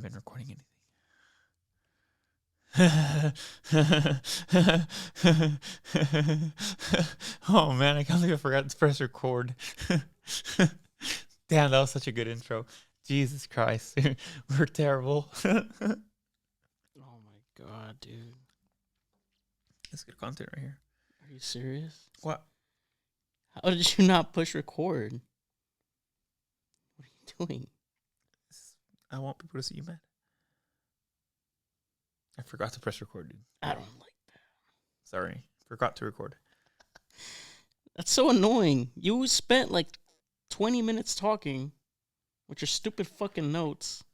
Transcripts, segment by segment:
been recording anything. Oh man, I can't believe I forgot to press record. Damn, that was such a good intro. Jesus Christ. We're terrible. Oh my god, dude. That's good content right here. Are you serious? What? How did you not push record? What are you doing? I want people to see you mad. I forgot to press record, dude. I don't like that. Sorry. Forgot to record. That's so annoying. You spent like 20 minutes talking with your stupid fucking notes.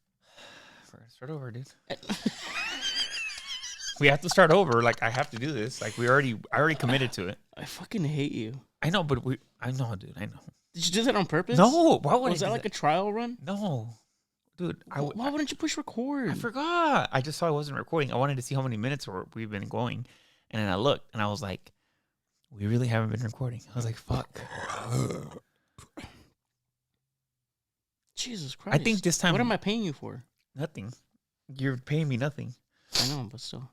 Start over, dude. We have to start over. Like, I have to do this. Like, I already committed to it. I fucking hate you. I know, but I know, dude. I know. Did you do that on purpose? No. Why would Was that like a trial run? No. Dude, why wouldn't you push record? I forgot. I just saw I wasn't recording. I wanted to see how many minutes we've been going. And then I looked, and I was like, we really haven't been recording. I was like, fuck. Jesus Christ. I think this time... What am I paying you for? Nothing. You're paying me nothing. I know, but still.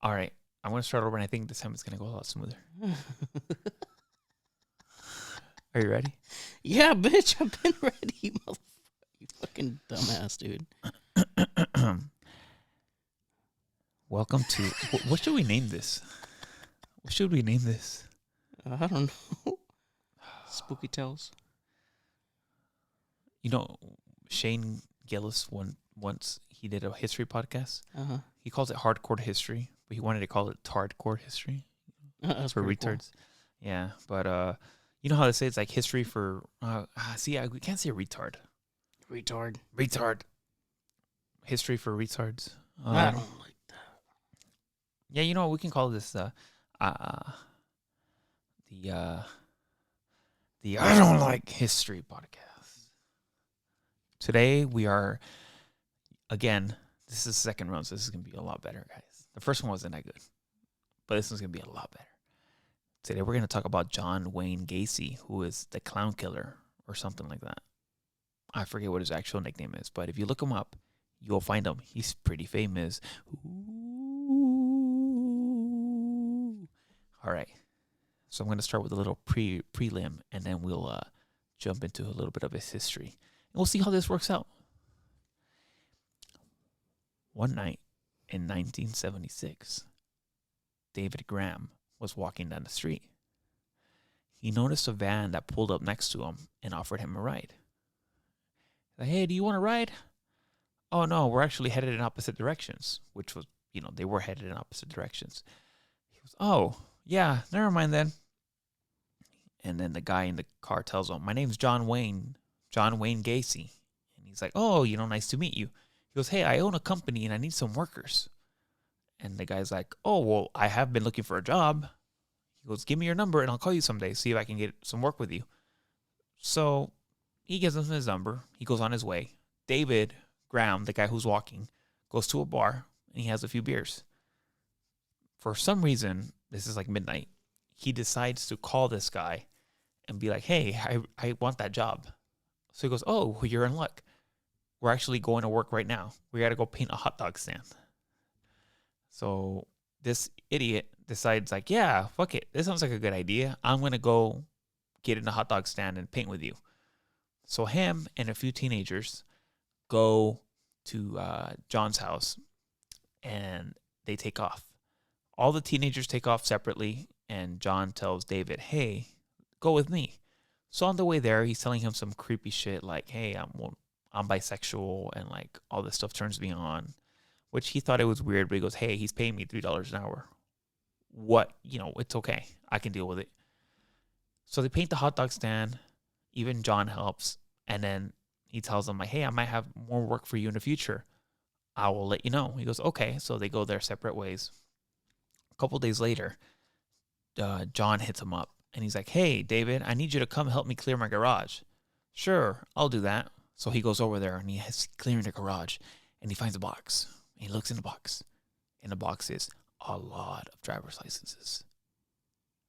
All right. I'm going to start over, and I think this time it's going to go a lot smoother. Are you ready? Yeah, bitch. I've been ready, motherfucker. You fucking dumbass, dude. Welcome to... What should we name this? What should we name this? I don't know. Spooky Tales. You know, Shane Gillis once he did a history podcast. Uh-huh. He calls it hardcore history, but he wanted to call it hardcore history That's for pretty retards. Cool. Yeah, but you know how they say it's like history for... we can't say retard. Retard. History for retards. I don't like that. Yeah, you know what? We can call this the I don't like history podcast. Today we are, again, this is the second round, so this is going to be a lot better, guys. The first one wasn't that good, but this one's going to be a lot better. Today we're going to talk about John Wayne Gacy, who is the clown killer or something like that. I forget what his actual nickname is, but if you look him up, you'll find him. He's pretty famous. Ooh. All right. So I'm going to start with a little prelim, and then we'll jump into a little bit of his history. And we'll see how this works out. One night in 1976, David Graham was walking down the street. He noticed a van that pulled up next to him and offered him a ride. Like, hey, do you want a ride? Oh, no, we're actually headed in opposite directions, which was, they were headed in opposite directions. He goes, oh, yeah, never mind then. And then the guy in the car tells him, my name's John Wayne Gacy. And he's like, oh, nice to meet you. He goes, hey, I own a company and I need some workers. And the guy's like, oh, well, I have been looking for a job. He goes, give me your number and I'll call you someday, see if I can get some work with you. So he gives him his number. He goes on his way. David Graham, the guy who's walking, goes to a bar and he has a few beers. For some reason, this is like midnight, he decides to call this guy and be like, hey, I want that job. So he goes, oh, well, you're in luck. We're actually going to work right now. We got to go paint a hot dog stand. So this idiot decides like, yeah, fuck it. This sounds like a good idea. I'm going to go get in a hot dog stand and paint with you. So him and a few teenagers go to John's house and they take off. All the teenagers take off separately and John tells David, hey, go with me. So on the way there, he's telling him some creepy shit like, hey, I'm bisexual and like all this stuff turns me on, which he thought it was weird, but he goes, hey, he's paying me $3 an hour. What? It's okay. I can deal with it. So they paint the hot dog stand. Even John helps. And then he tells them like, hey, I might have more work for you in the future. I will let you know. He goes, okay. So they go their separate ways. A couple days later, John hits him up. And he's like, hey, David, I need you to come help me clear my garage. Sure, I'll do that. So he goes over there and he's clearing the garage. And he finds a box. And he looks in the box. And the box is a lot of driver's licenses,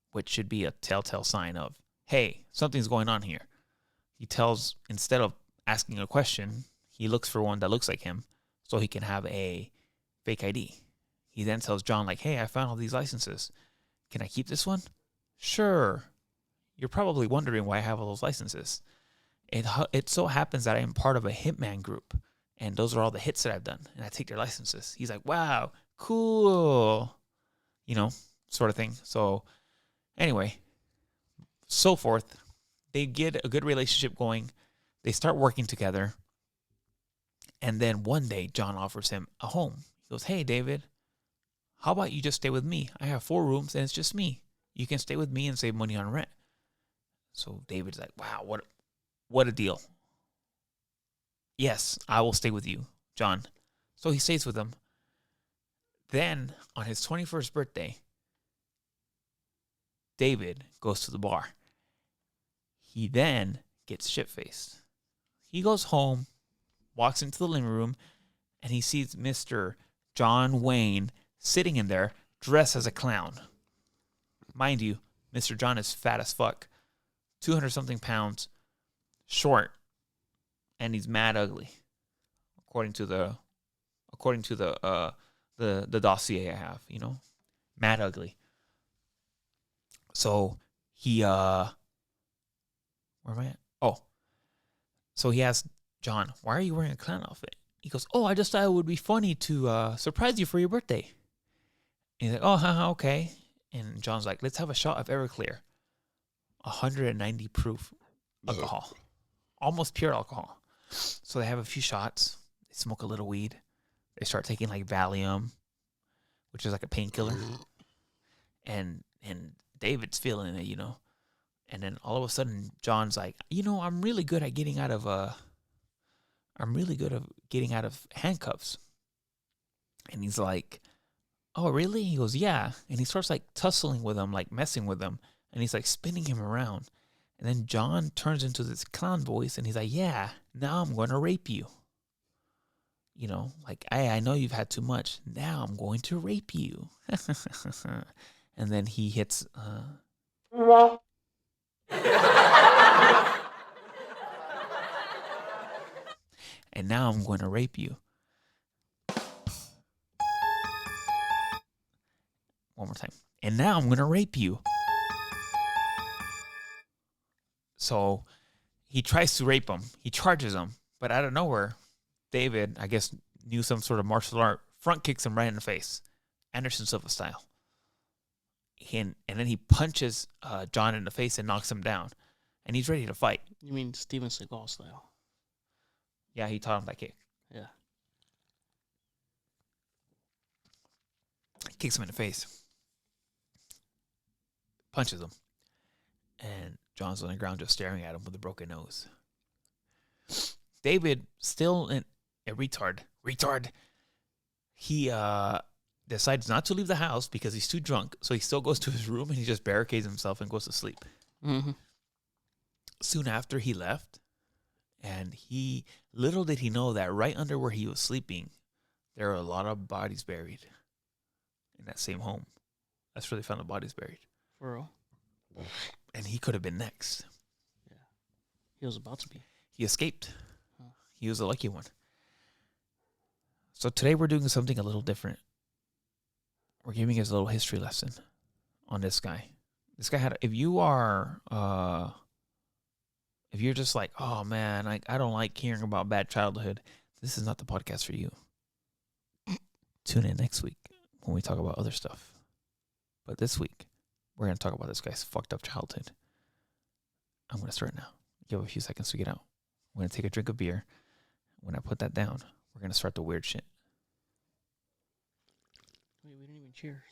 which should be a telltale sign of, hey, something's going on here. He tells, instead of asking a question, he looks for one that looks like him. so he can have a fake ID. He then tells John, like, hey, I found all these licenses. Can I keep this one? Sure. You're probably wondering why I have all those licenses. It so happens that I am part of a hitman group, and those are all the hits that I've done, and I take their licenses. He's like, wow, cool, sort of thing. So anyway, so forth. They get a good relationship going. They start working together. And then one day, John offers him a home. He goes, hey, David, how about you just stay with me? I have 4 rooms, and it's just me. You can stay with me and save money on rent. So David's like, wow, what a deal. Yes, I will stay with you, John. So he stays with him. Then, on his 21st birthday, David goes to the bar. He then gets shit-faced. He goes home, walks into the living room, and he sees Mr. John Wayne sitting in there, dressed as a clown. Mind you, Mr. John is fat as fuck, 200-something pounds, short, and he's mad ugly, according to the dossier I have. Mad ugly. So he where am I at? Oh, so he asked John, why are you wearing a clown outfit? He goes, oh, I just thought it would be funny to surprise you for your birthday. And he's like, oh, haha, okay. And John's like, let's have a shot of Everclear. 190 proof alcohol. Almost pure alcohol. So they have a few shots. They smoke a little weed. They start taking like Valium, which is like a painkiller. And David's feeling it, And then all of a sudden, John's like, I'm really good at getting out of handcuffs. And he's like, oh, really? He goes, yeah. And he starts like tussling with him, like messing with him. And he's like spinning him around. And then John turns into this clown voice and he's like, yeah, now I'm going to rape you. Like, I know you've had too much. Now I'm going to rape you. And then he hits... and now I'm going to rape you. One more time. And now I'm going to rape you. So he tries to rape him. He charges him. But out of nowhere, David, I guess, knew some sort of martial art, front kicks him right in the face. Anderson Silva style. And then he punches John in the face and knocks him down. And he's ready to fight. You mean Steven Seagal style? Yeah, he taught him that kick. Yeah. Kicks him in the face. Punches him. And John's on the ground just staring at him with a broken nose. David, still a retard. He decides not to leave the house because he's too drunk. So he still goes to his room and he just barricades himself and goes to sleep. Mm-hmm. Soon after he left, and little did he know that right under where he was sleeping, there are a lot of bodies buried in that same home. That's where they found the bodies buried. For real? And he could have been next. Yeah. He was about to be. He escaped. Huh. He was a lucky one. So today we're doing something a little different. We're giving us a little history lesson on this guy. This guy had, if you're just like, oh man, I don't like hearing about bad childhood, this is not the podcast for you. Tune in next week when we talk about other stuff. But this week, we're going to talk about this guy's fucked up childhood. I'm going to start now. Give a few seconds to get out. I'm going to take a drink of beer. When I put that down, we're going to start the weird shit. Wait, we didn't even cheers.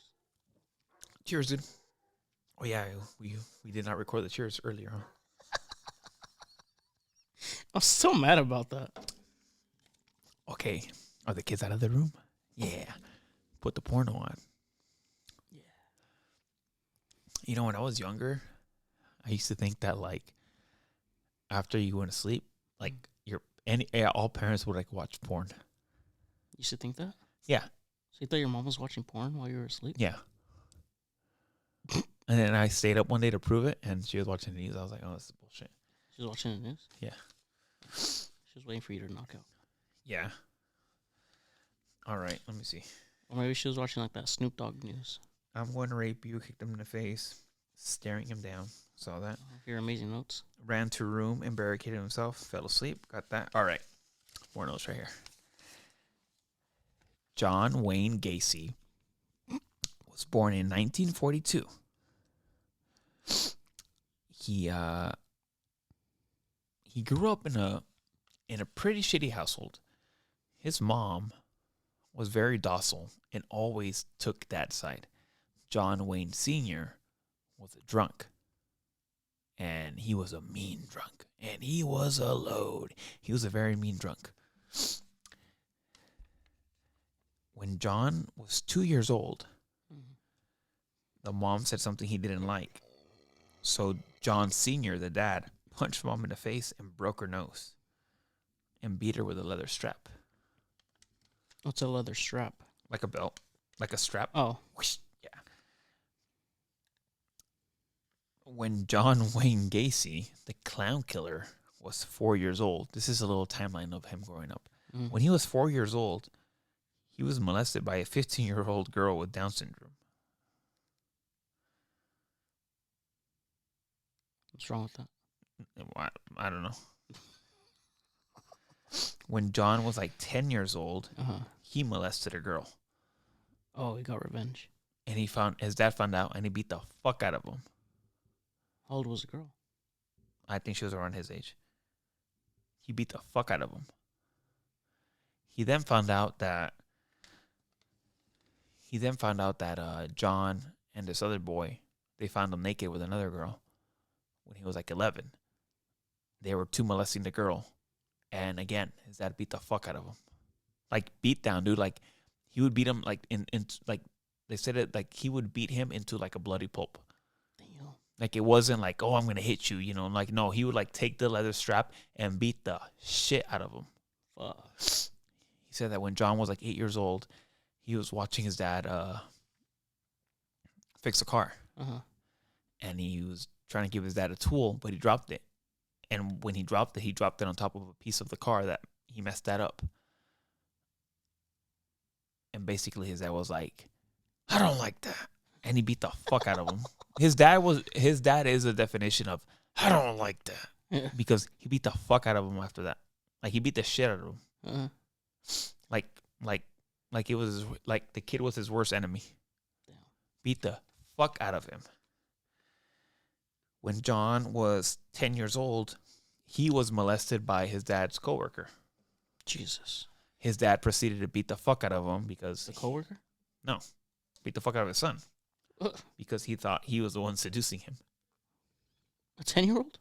Cheers, dude. Oh, yeah, we did not record the cheers earlier, huh? I'm so mad about that. Okay. Are the kids out of the room? Yeah. Put the porno on. Yeah. You know, when I was younger, I used to think that, like, after you went to sleep, like, all parents would, like, watch porn. You used to think that? Yeah. So you thought your mom was watching porn while you were asleep? Yeah. And then I stayed up one day to prove it, and she was watching the news. I was like, oh, this is bullshit. She was watching the news? Yeah. She was waiting for you to knock out. Yeah. All right, let me see. Or maybe she was watching like that Snoop Dogg news. I'm going to rape you, kicked him in the face, staring him down. Saw that. Your amazing notes. Ran to a room and barricaded himself, fell asleep. Got that. All right. More notes right here. John Wayne Gacy was born in 1942. He grew up in a pretty shitty household. His mom was very docile and always took Dad's side. John Wayne Sr. was a drunk. And he was a mean drunk. And he was a load. He was a very mean drunk. When John was 2 years old, the mom said something he didn't like. So John Sr., the dad, punched Mom in the face and broke her nose. And beat her with a leather strap. What's a leather strap? Like a belt. Like a strap. Oh. Whoosh. Yeah. When John Wayne Gacy, the clown killer, was 4 years old, this is a little timeline of him growing up. Mm. When he was 4 years old, he was molested by a 15-year-old girl with Down syndrome. What's wrong with that? I don't know. When John was like 10 years old, he molested a girl. Oh, he got revenge. And his dad found out and he beat the fuck out of him. How old was the girl? I think she was around his age. He beat the fuck out of him. He then found out that John and this other boy, they found him naked with another girl when he was like 11. They were two molesting the girl. And again, his dad beat the fuck out of him. Like, beat down, dude. Like, he would beat him, like, in like, they said it, like, he would beat him into, like, a bloody pulp. Damn. Like, it wasn't like, oh, I'm going to hit you, you know. Like, no, he would, like, take the leather strap and beat the shit out of him. Fuck. He said that when John was, like, 8 years old, he was watching his dad fix a car. And he was trying to give his dad a tool, but he dropped it. And when he dropped it on top of a piece of the car that he messed that up. And basically his dad was like, I don't like that. And he beat the fuck out of him. His dad is a definition of, I don't like that. Yeah. Because he beat the fuck out of him after that. Like, he beat the shit out of him. Like it was, like the kid was his worst enemy. Damn. Beat the fuck out of him. When John was 10 years old, he was molested by his dad's coworker. Jesus. His dad proceeded to beat the fuck out of him because... The coworker? No. Beat the fuck out of his son. Because he thought he was the one seducing him. A 10-year-old?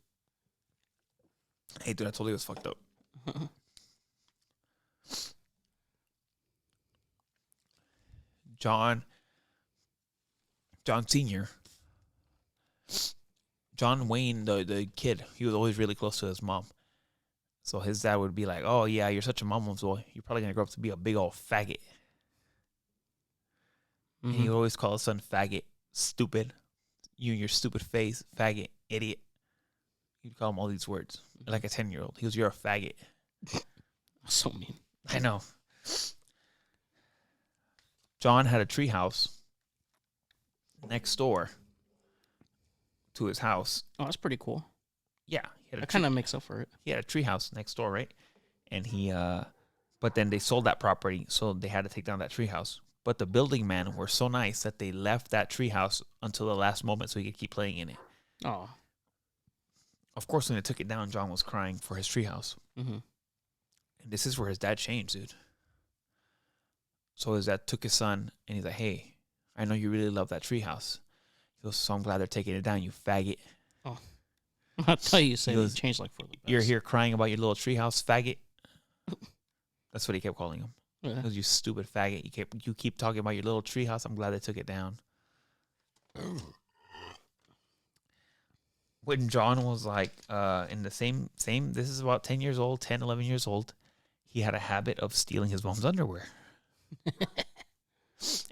Hey, dude, I told you it was fucked up. John Sr., John Wayne, the kid, he was always really close to his mom. So his dad would be like, oh, yeah, you're such a mama's boy. You're probably going to grow up to be a big old faggot. And he would always call his son faggot, stupid. You and your stupid face, faggot, idiot. He'd call him all these words. Like a 10-year-old. He goes, you're a faggot. So mean. I know. John had a treehouse next door to his house. Oh, that's pretty cool. Yeah. That kind of makes up for it. He had a treehouse next door, right? And but then they sold that property, so they had to take down that treehouse. But the building men were so nice that they left that treehouse until the last moment so he could keep playing in it. Oh. Of course, when they took it down, John was crying for his treehouse. And this is where his dad changed, dude. So his dad took his son, and he's like, hey, I know you really love that treehouse. He goes, so I'm glad they're taking it down, you faggot. Oh. I'll tell you, say he changed like for the best. You're here crying about your little treehouse, faggot. That's what he kept calling him. Yeah. Because you stupid faggot. You keep talking about your little treehouse. I'm glad they took it down. When John was like in the same, this is about 10 years old, 10, 11 years old, he had a habit of stealing his mom's underwear.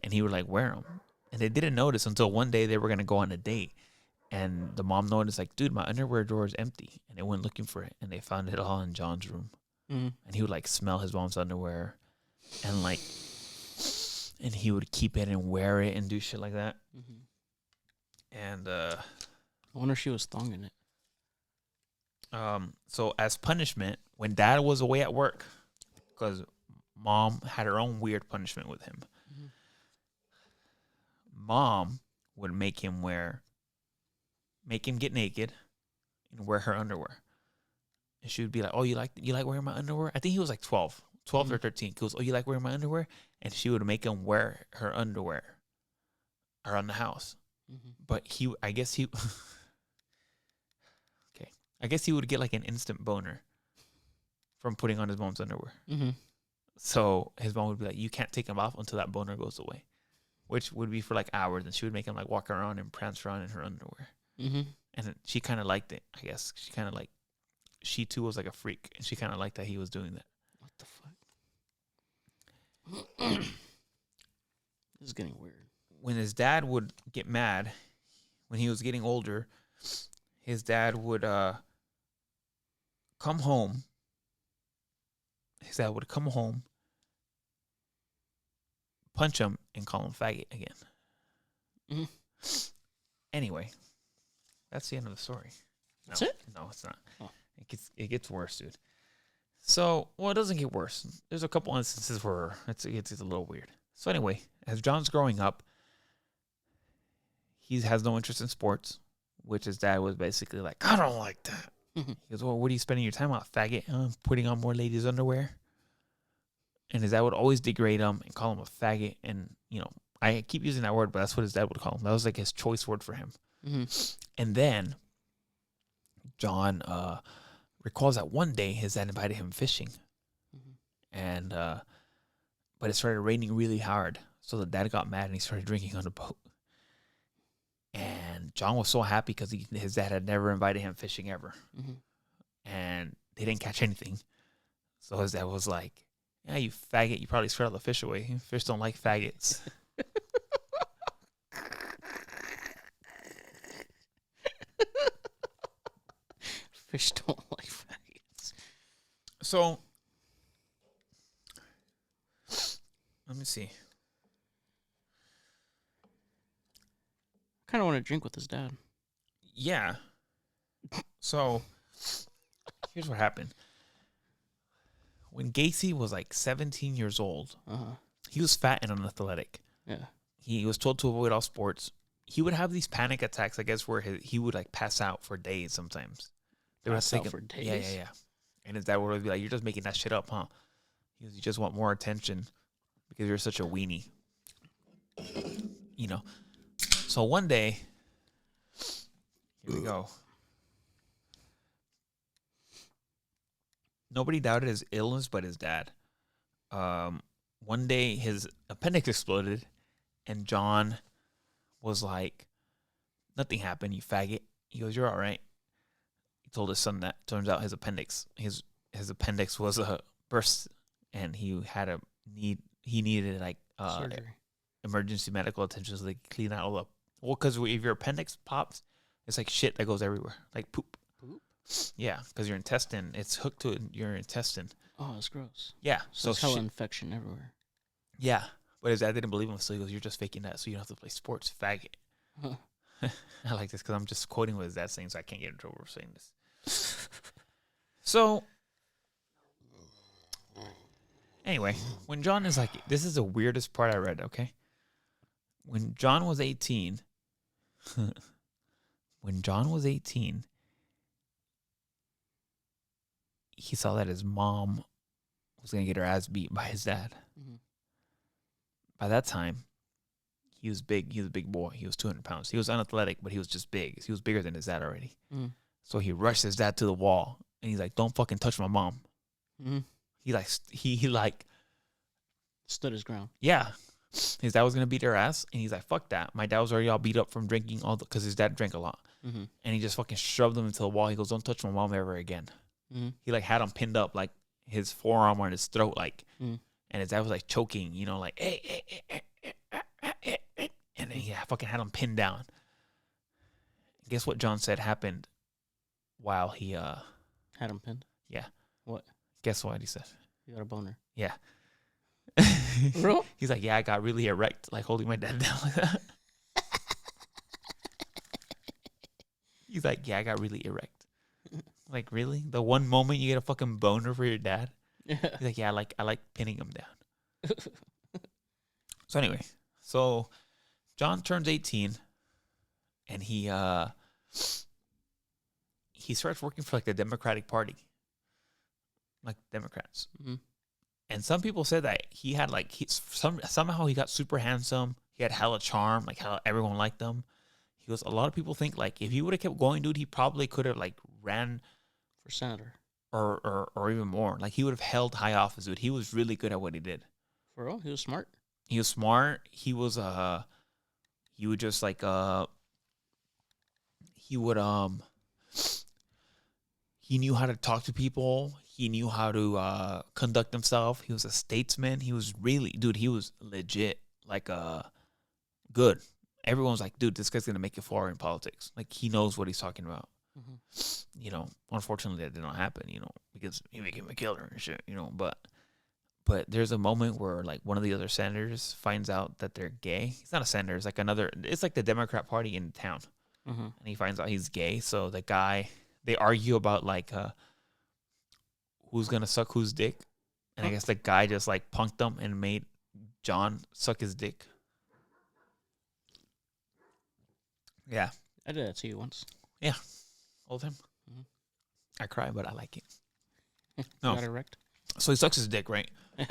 And he would like wear them. And they didn't notice until one day they were going to go on a date. And the mom noticed, like, dude, my underwear drawer is empty. And they went looking for it. And they found it all in John's room. And he would, like, smell his mom's underwear. And, like, and he would keep it and wear it and do shit like that. Mm-hmm. And I wonder if she was thonging it. so as punishment, when dad was away at work, because mom had her own weird punishment with him, Mm-hmm. mom would make him get naked and wear her underwear. And she would be like, "Oh, you like wearing my underwear?" I think he was like 12 Mm-hmm. or 13. He goes, "Oh, you like wearing my underwear?" And she would make him wear her underwear around the house. Mm-hmm. But I guess he would get like an instant boner from putting on his mom's underwear. Mm-hmm. So his mom would be like, "You can't take him off until that boner goes away," which would be for like hours. And she would make him like walk around and prance around in her underwear. Mm-hmm. And she kind of liked it, I guess. She too was like a freak, and she kind of liked that he was doing that. What the fuck? This is getting weird. When his dad would get mad, when he was getting older, his dad would come home. His dad would come home, punch him, and call him faggot again. Mm-hmm. Anyway, that's the end of the story. That's it? No, it's not. Oh. It gets worse, dude. So, well, it doesn't get worse. There's a couple instances where it gets a little weird. So anyway, as John's growing up, he has no interest in sports, which his dad was basically like, "I don't like that." Mm-hmm. He goes, "Well, what are you spending your time on, faggot? Putting on more ladies' underwear?" And his dad would always degrade him and call him a faggot. And, I keep using that word, but that's what his dad would call him. That was like his choice word for him. Mm-hmm. And then John recalls that one day his dad invited him fishing. Mm-hmm. And but it started raining really hard. So the dad got mad and he started drinking on the boat. And John was so happy because his dad had never invited him fishing ever. Mm-hmm. And they didn't catch anything. So his dad was like, "Yeah, you faggot, you probably scared all the fish away. Fish don't like faggots." Fish don't like faggots. So, let me see. I kind of want to drink with his dad. Yeah. So, here's what happened. When Gacy was like 17 years old, he was fat and unathletic. Yeah. He was told to avoid all sports. He would have these panic attacks, I guess, where he would like pass out for days sometimes. They would Pass out for days? Yeah. And his dad would be like, "You're just making that shit up, huh?" He goes, "You just want more attention because you're such a weenie." So one day, here we go. Nobody doubted his illness but his dad. One day his appendix exploded, and John was like, "Nothing happened, you faggot." He goes, "You're all right." He told his son that. Turns out his appendix was a burst, and he needed like Surgery. emergency medical attention so they could clean out all the. Well, because if your appendix pops, it's like shit that goes everywhere, like poop. Poop? Yeah, because your intestine, it's hooked to your intestine. Oh, that's gross. Yeah, So it's hella infection everywhere. Yeah, but his dad didn't believe him, so he goes, "You're just faking that so you don't have to play sports, faggot." Huh. I like this because I'm just quoting what his dad's saying, so I can't get in trouble for saying this. So, anyway, when John is like, this is the weirdest part I read, okay? When John was 18, he saw that his mom was going to get her ass beat by his dad. Mm-hmm. By that time, he was big. He was a big boy. He was 200 pounds. He was unathletic, but he was just big. He was bigger than his dad already. Mm-hmm. So he rushed his dad to the wall, and he's like, "Don't fucking touch my mom." Mm-hmm. He Stood his ground. yeah. His dad was going to beat her ass, and he's like, "Fuck that." My dad was already all beat up from drinking because his dad drank a lot. Mm-hmm. And he just fucking shoved him into the wall. He goes, "Don't touch my mom ever again." Mm-hmm. He like had him pinned up, like his forearm on his throat, like, Mm-hmm. and his dad was like choking, like, "Hey, and then he fucking had him pinned down. Guess what John said happened while he Had him pinned? Yeah. What? Guess what he said? You got a boner. Yeah. Bro? He's like, yeah, I got really erect, like holding my dad down like that. He's like, yeah, I got really erect. Like, really? The one moment you get a fucking boner for your dad? Yeah. He's like, yeah, I like pinning him down. So anyway, so John turns 18 and he starts working for like the Democratic Party. Like Democrats. Mm-hmm. And some people said that he had like somehow he got super handsome. He had hella charm, like how everyone liked him. He goes, a lot of people think like if he would have kept going, dude, he probably could have like ran For senator. or even more. Like he would have held high office, dude. He was really good at what he did. For real? He was smart. He was smart. He would just like he would he knew how to talk to people. He knew how to conduct himself. He was a statesman. He was really, dude, he was legit like good. Everyone's like, dude, this guy's gonna make it far in politics. Like he knows what he's talking about. Mm-hmm. You know, unfortunately that did not happen, you know, because he became a killer and shit, you know, but there's a moment where like one of the other senators finds out that they're gay. He's not a senator, it's like the Democrat Party in town. Mm-hmm. And he finds out he's gay. So the guy, they argue about like who's gonna suck whose dick. And I guess the guy just like punked him and made John suck his dick. Yeah. I did that to you once. Yeah. All the time. Mhm. I cry, but I like it. No. No. Got erect? So he sucks his dick, right? Yeah.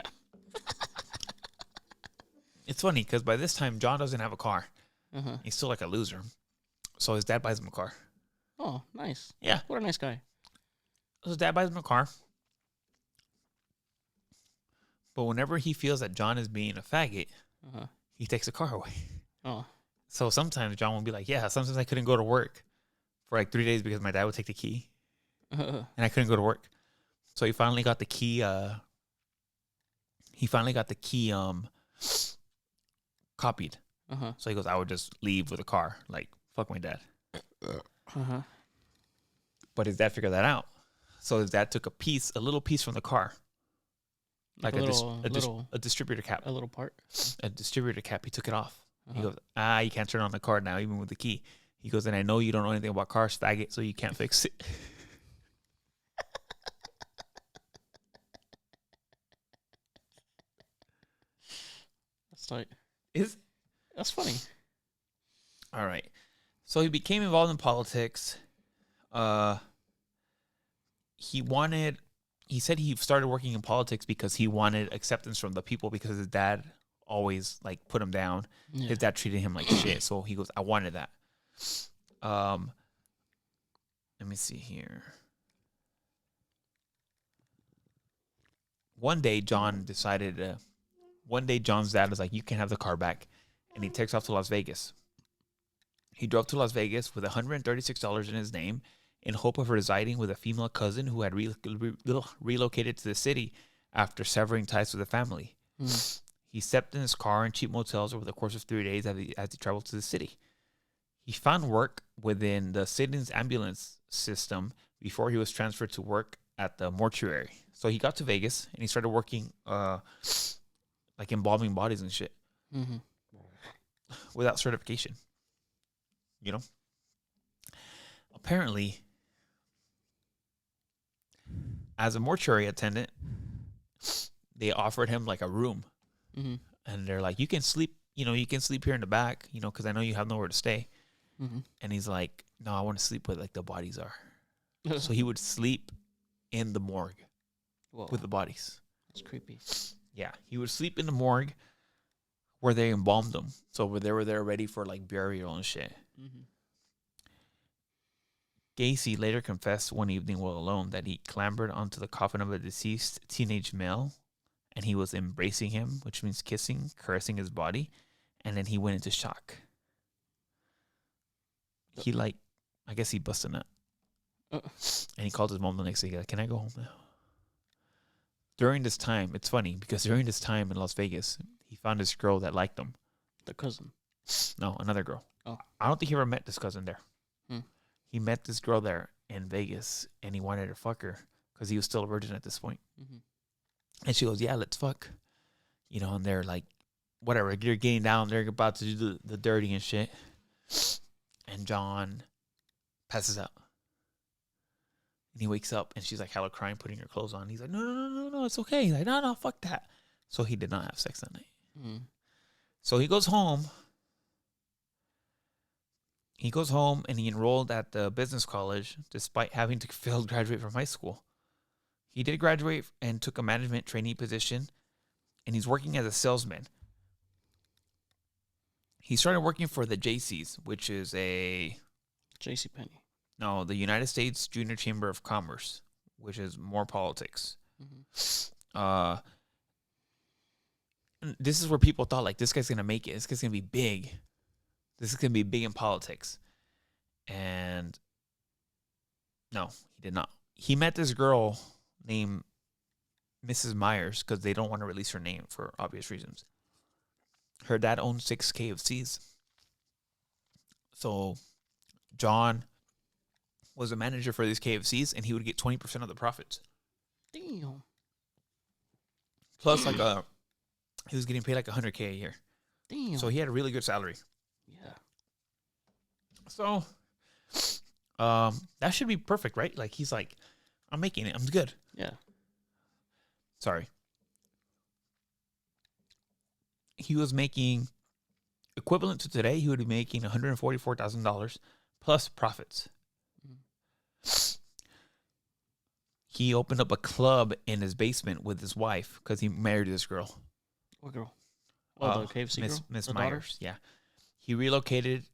It's funny because by this time, John doesn't have a car. Uh-huh. He's still like a loser. So his dad buys him a car. Oh, nice. Yeah. What a nice guy. So his dad buys him a car. But whenever he feels that John is being a faggot, Uh-huh. he takes the car away. Oh. So sometimes John will be like, yeah, sometimes I couldn't go to work for like 3 days because my dad would take the key Uh-huh. and I couldn't go to work. So he finally got the key. Copied. Uh-huh. So he goes, I would just leave with a car. Like, fuck my dad. Uh-huh. But his dad figured that out. So his dad took a little piece from the car. Like a little distributor cap. a little part. A distributor cap. He took it off. He Uh-huh. goes, you can't turn on the car now, even with the key. He goes, and I know you don't know anything about cars, faggot, so you can't fix it. That's tight. That's funny. All right. So he became involved in politics. He said he started working in politics because he wanted acceptance from the people because his dad always like put him down. Yeah. His dad treated him like shit. So he goes, I wanted that. Let me see here. One day John's dad was like, you can have the car back. And he takes off to Las Vegas. He drove to Las Vegas with $136 in his name in hope of residing with a female cousin who had relocated to the city after severing ties with the family. Mm. He slept in his car in cheap motels over the course of 3 days as he traveled to the city. He found work within the city's ambulance system before he was transferred to work at the mortuary. So he got to Vegas and he started working like embalming bodies and shit. Mm-hmm. Without certification. You know? Apparently, as a mortuary attendant, they offered him like a room. Mm-hmm. And they're like, you can sleep here in the back, because I know you have nowhere to stay. Mm-hmm. And he's like, no, I want to sleep where like the bodies are. So he would sleep in the morgue. Whoa. With the bodies. That's creepy. Yeah. He would sleep in the morgue where they embalmed them. So where they were there ready for like burial and shit. Mm-hmm. Gacy later confessed one evening while alone that he clambered onto the coffin of a deceased teenage male and he was embracing him, which means kissing, caressing his body, and then he went into shock. I guess he busted a nut. And he called his mom the next day, like, can I go home now? During this time, it's funny, because during this time in Las Vegas, he found this girl that liked him. The cousin. No, another girl. Oh. I don't think he ever met this cousin there. Hmm. He met this girl there in Vegas, and he wanted to fuck her, because he was still a virgin at this point. Mm-hmm. And she goes, yeah, let's fuck. And they're like, whatever, they're getting down, they're about to do the dirty and shit. And John passes out. And he wakes up and she's like hella crying, putting her clothes on. He's like, no, it's okay. He's like, no, fuck that. So he did not have sex that night. Mm. So he goes home. And he enrolled at the business college despite having to fail to graduate from high school. He did graduate and took a management trainee position, and he's working as a salesman. He started working for the JC's, which is JCPenney. No, the United States Junior Chamber of Commerce, which is more politics. Mm-hmm. This is where people thought, like, this guy's going to make it. This guy's going to be big. This is going to be big in politics. And no, he did not. He met this girl named Mrs. Myers because they don't want to release her name for obvious reasons. Her dad owned 6 KFCs. So John was a manager for these KFCs, and he would get 20% of the profits. Damn. Plus, he was getting paid like $100K a year. Damn. So he had a really good salary. Yeah. So, that should be perfect, right? Like, he's like, I'm making it. I'm good. Yeah. Sorry. He was making, equivalent to today, he would be making $144,000 plus profits. He opened up a club in his basement with his wife because he married this girl. What girl? Oh, the KFC girl? Miss The Myers. daughter? Yeah. He relocated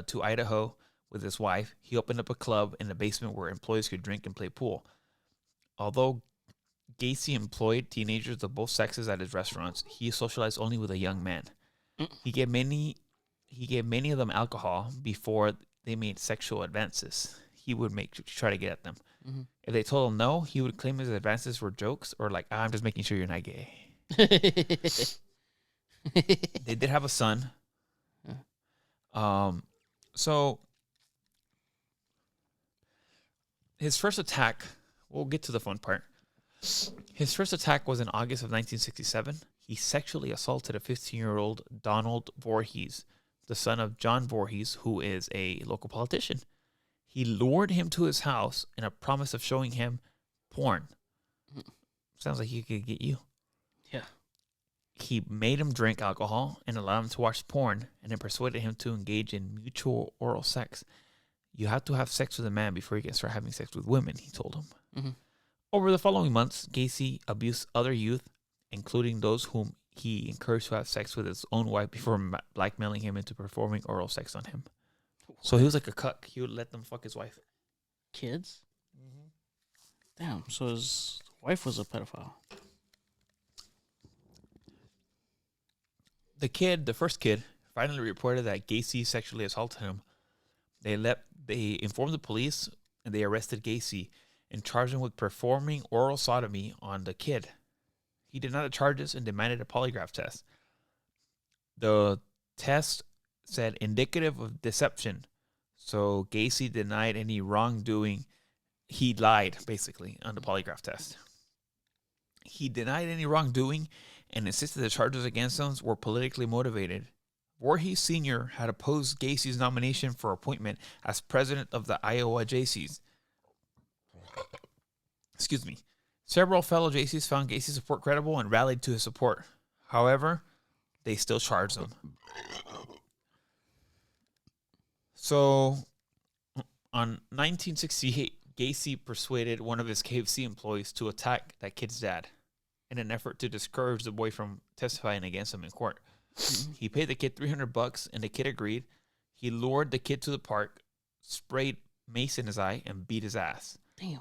to Idaho with his wife. He opened up a club in the basement where employees could drink and play pool. Although Gacy employed teenagers of both sexes at his restaurants, he socialized only with a young man. He gave many of them alcohol before they made sexual advances. He would try to get at them. Mm-hmm. If they told him no, he would claim his advances were jokes or like, I'm just making sure you're not gay. They did have a son. So his first attack, we'll get to the fun part. His first attack was in August of 1967. He sexually assaulted a 15-year-old Donald Voorhees, the son of John Voorhees, who is a local politician. He lured him to his house in a promise of showing him porn. Sounds like he could get you. Yeah. He made him drink alcohol and allowed him to watch porn, and then persuaded him to engage in mutual oral sex. You have to have sex with a man before you can start having sex with women, he told him. Mm-hmm. Over the following months, Gacy abused other youth, including those whom he encouraged to have sex with his own wife before blackmailing him into performing oral sex on him. So he was like a cuck. He would let them fuck his wife. Kids? Mm-hmm. Damn, so his wife was a pedophile. The first kid, finally reported that Gacy sexually assaulted him. They informed the police, and they arrested Gacy and charged him with performing oral sodomy on the kid. He denied the charges and demanded a polygraph test. The test said indicative of deception. So Gacy denied any wrongdoing. He lied, basically, on the polygraph test. He denied any wrongdoing and insisted the charges against him were politically motivated. Voorhees Sr. had opposed Gacy's nomination for appointment as president of the Iowa Jaycees. Excuse me. Several fellow Jaycees found Gacy's support credible and rallied to his support. However, they still charged him. So, on 1968, Gacy persuaded one of his KFC employees to attack that kid's dad in an effort to discourage the boy from testifying against him in court. He paid the kid $300, and the kid agreed. He lured the kid to the park, sprayed mace in his eye, and beat his ass. Damn.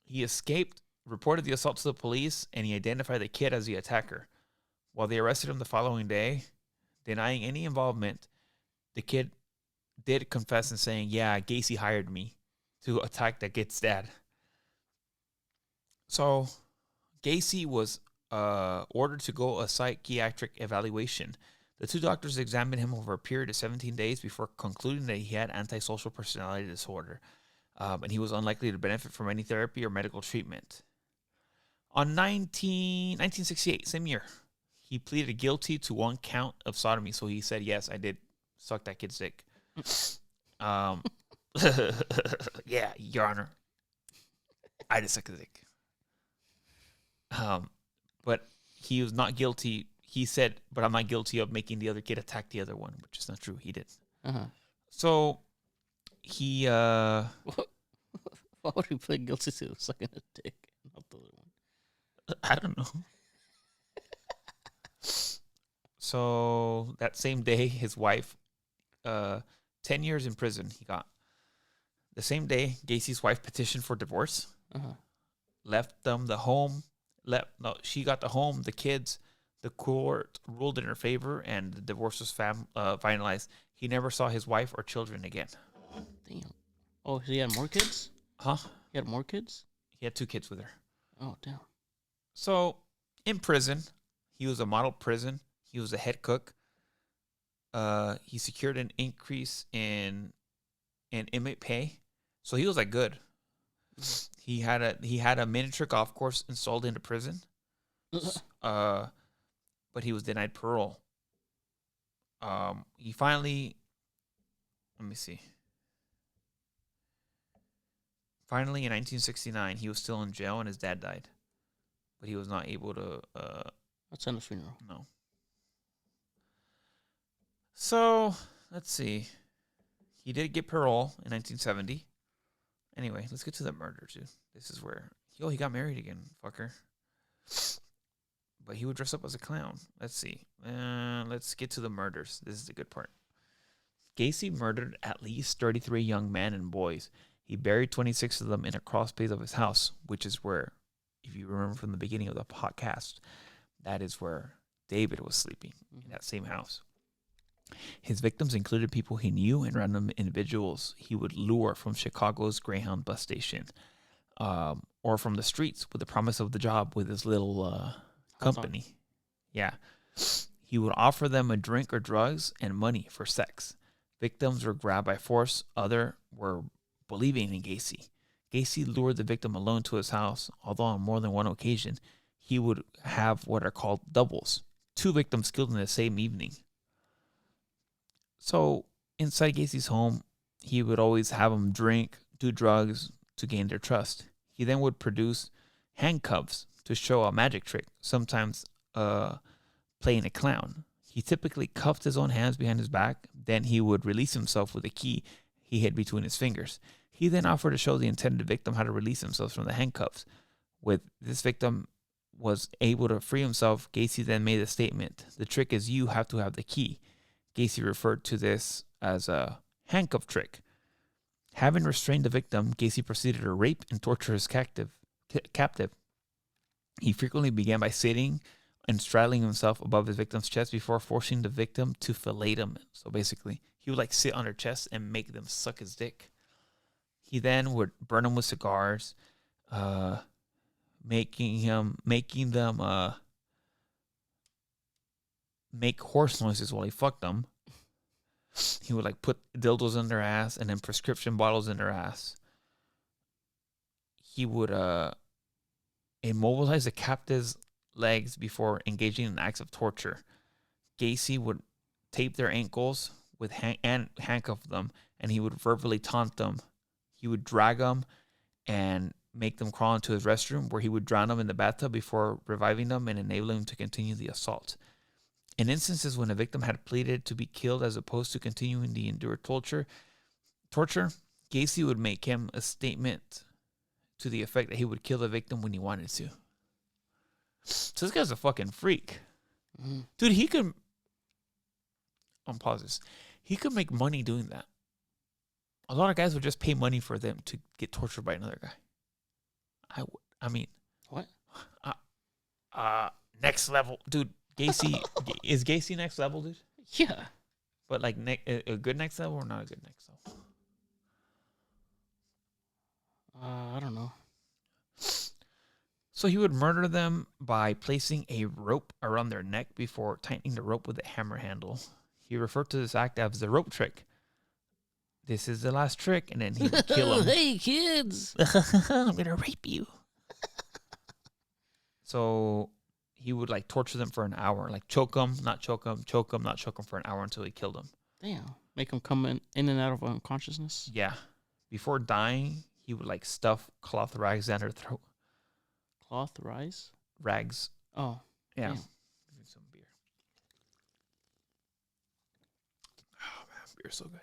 He escaped, reported the assault to the police, and he identified the kid as the attacker. While they arrested him the following day, denying any involvement, the kid did confess and saying, yeah, Gacy hired me to attack that kid's dad. So Gacy was ordered to go a psychiatric evaluation. The two doctors examined him over a period of 17 days before concluding that he had antisocial personality disorder, and he was unlikely to benefit from any therapy or medical treatment. On 1968, same year, he pleaded guilty to 1 count of sodomy. So he said, yes, I did suck that kid's dick. Yeah, Your Honor. I did suck his dick. But he was not guilty. He said, but I'm not guilty of making the other kid attack the other one, which is not true. He did. Uh-huh. So he Why would he plead guilty to sucking a dick? Not the other one. I don't know. So that same day, his wife, 10 years in prison he got. The same day, Gacy's wife petitioned for divorce. Uh-huh. Left them the home. She got the home, the kids. The court ruled in her favor, and the divorce was finalized. He never saw his wife or children again. Damn. Oh, he had more kids? Huh? He had more kids? He had 2 kids with her. Oh, damn. So, in prison, he was a model prison. He was a head cook. He secured an increase in inmate pay. So he was like good. He had a miniature golf course installed into prison. But he was denied parole. He finally, let me see. Finally, in 1969, he was still in jail and his dad died. But he was not able to... attend the funeral. No. So, let's see. He did get parole in 1970. Anyway, let's get to the murder, too. This is where... he got married again, fucker. But he would dress up as a clown. Let's see. Let's get to the murders. This is the good part. Gacy murdered at least 33 young men and boys. He buried 26 of them in a crawl space of his house, which is where, if you remember from the beginning of the podcast, that is where David was sleeping, in that same house. His victims included people he knew and random individuals he would lure from Chicago's Greyhound bus station, or from the streets with the promise of the job with his little company. Yeah. He would offer them a drink or drugs and money for sex. Victims were grabbed by force. Others were believing in Gacy. Gacy lured the victim alone to his house, although on more than one occasion, he would have what are called doubles. 2 victims killed in the same evening. So, inside Gacy's home, he would always have them drink, do drugs to gain their trust. He then would produce handcuffs to show a magic trick, sometimes playing a clown. He typically cuffed his own hands behind his back. Then he would release himself with a key he hid between his fingers. He then offered to show the intended victim how to release himself from the handcuffs. With this victim was able to free himself, Gacy then made a statement. The trick is you have to have the key. Gacy referred to this as a handcuff trick. Having restrained the victim, Gacy proceeded to rape and torture his captive. He frequently began by sitting and straddling himself above his victim's chest before forcing the victim to fillet him. So basically, he would sit on their chest and make them suck his dick. He then would burn them with cigars, making them make horse noises while he fucked them. He would put dildos in their ass and then prescription bottles in their ass. He would immobilize the captive's legs before engaging in acts of torture. Gacy would tape their ankles and handcuff them, and he would verbally taunt them. He would drag them and make them crawl into his restroom, where he would drown them in the bathtub before reviving them and enabling them to continue the assault. In instances when a victim had pleaded to be killed as opposed to continuing the endured torture, Gacy would make him a statement to the effect that he would kill the victim when he wanted to. So this guy's a fucking freak. Mm-hmm. Dude, he could... pause this. He could make money doing that. A lot of guys would just pay money for them to get tortured by another guy. I mean... What? Next level. Dude, Gacy... is Gacy next level, dude? Yeah. But a good next level or not a good next level? I don't know. So he would murder them by placing a rope around their neck before tightening the rope with a hammer handle. He referred to this act as the rope trick. This is the last trick, and then he would kill them. Hey, kids! I'm going to rape you. So he would like torture them for an hour, like choke them, not choke them, choke them, not choke them for an hour until he killed them. Damn. Make them come in and out of unconsciousness. Yeah. Before dying, he would like stuff cloth rags down her throat. Cloth rice? Rags. Oh. Yeah. Damn. Need some beer. Oh man, beer's so good.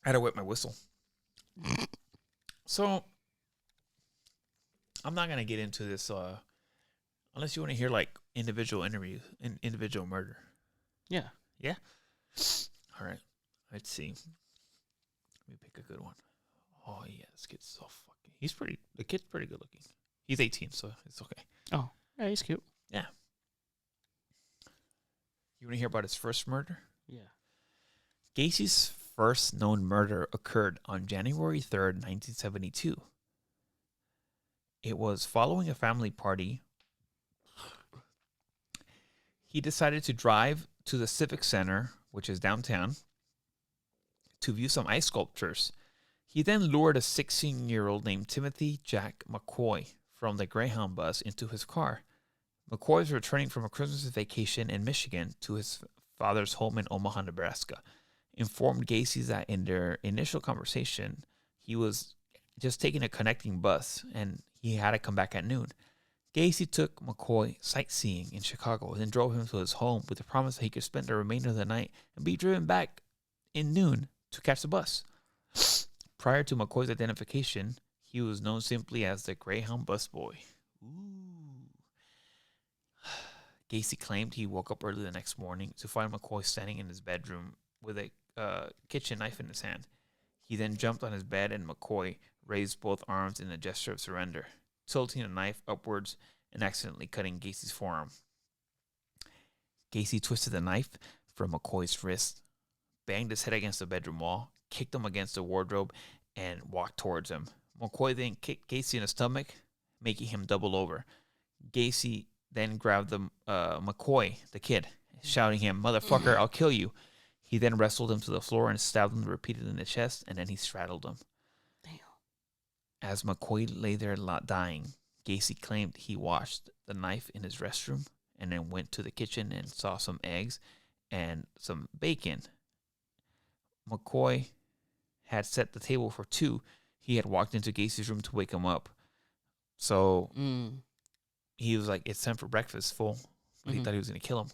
I had to wet my whistle. So I'm not gonna get into this unless you want to hear like individual interviews and individual murder. Yeah. Yeah. All right. Let's see. Let me pick a good one. Oh yeah, this kid's so fucking. The kid's pretty good looking. He's 18, so it's okay. Oh, yeah, he's cute. Yeah. You want to hear about his first murder? Yeah. Gacy's first known murder occurred on January 3rd, 1972. It was following a family party. He decided to drive to the Civic Center, which is downtown, to view some ice sculptures. He then lured a 16-year-old named Timothy Jack McCoy from the Greyhound bus into his car. McCoy was returning from a Christmas vacation in Michigan to his father's home in Omaha, Nebraska. Informed Gacy that in their initial conversation, he was just taking a connecting bus and he had to come back at noon. Gacy took McCoy sightseeing in Chicago and then drove him to his home with the promise that he could spend the remainder of the night and be driven back in noon to catch the bus. Prior to McCoy's identification, he was known simply as the Greyhound busboy. Ooh. Gacy claimed he woke up early the next morning to find McCoy standing in his bedroom with a kitchen knife in his hand. He then jumped on his bed and McCoy raised both arms in a gesture of surrender, tilting the knife upwards and accidentally cutting Gacy's forearm. Gacy twisted the knife from McCoy's wrist, banged his head against the bedroom wall, kicked him against the wardrobe, and walked towards him. McCoy then kicked Gacy in the stomach, making him double over. Gacy then grabbed McCoy, the kid, shouting him, "Motherfucker, I'll kill you." He then wrestled him to the floor and stabbed him repeatedly in the chest, and then he straddled him. Damn. As McCoy lay there dying, Gacy claimed he washed the knife in his restroom and then went to the kitchen and saw some eggs and some bacon. McCoy had set the table for two. He had walked into Gacy's room to wake him up. So he was like, "It's time for breakfast, fool." But he thought he was going to kill him.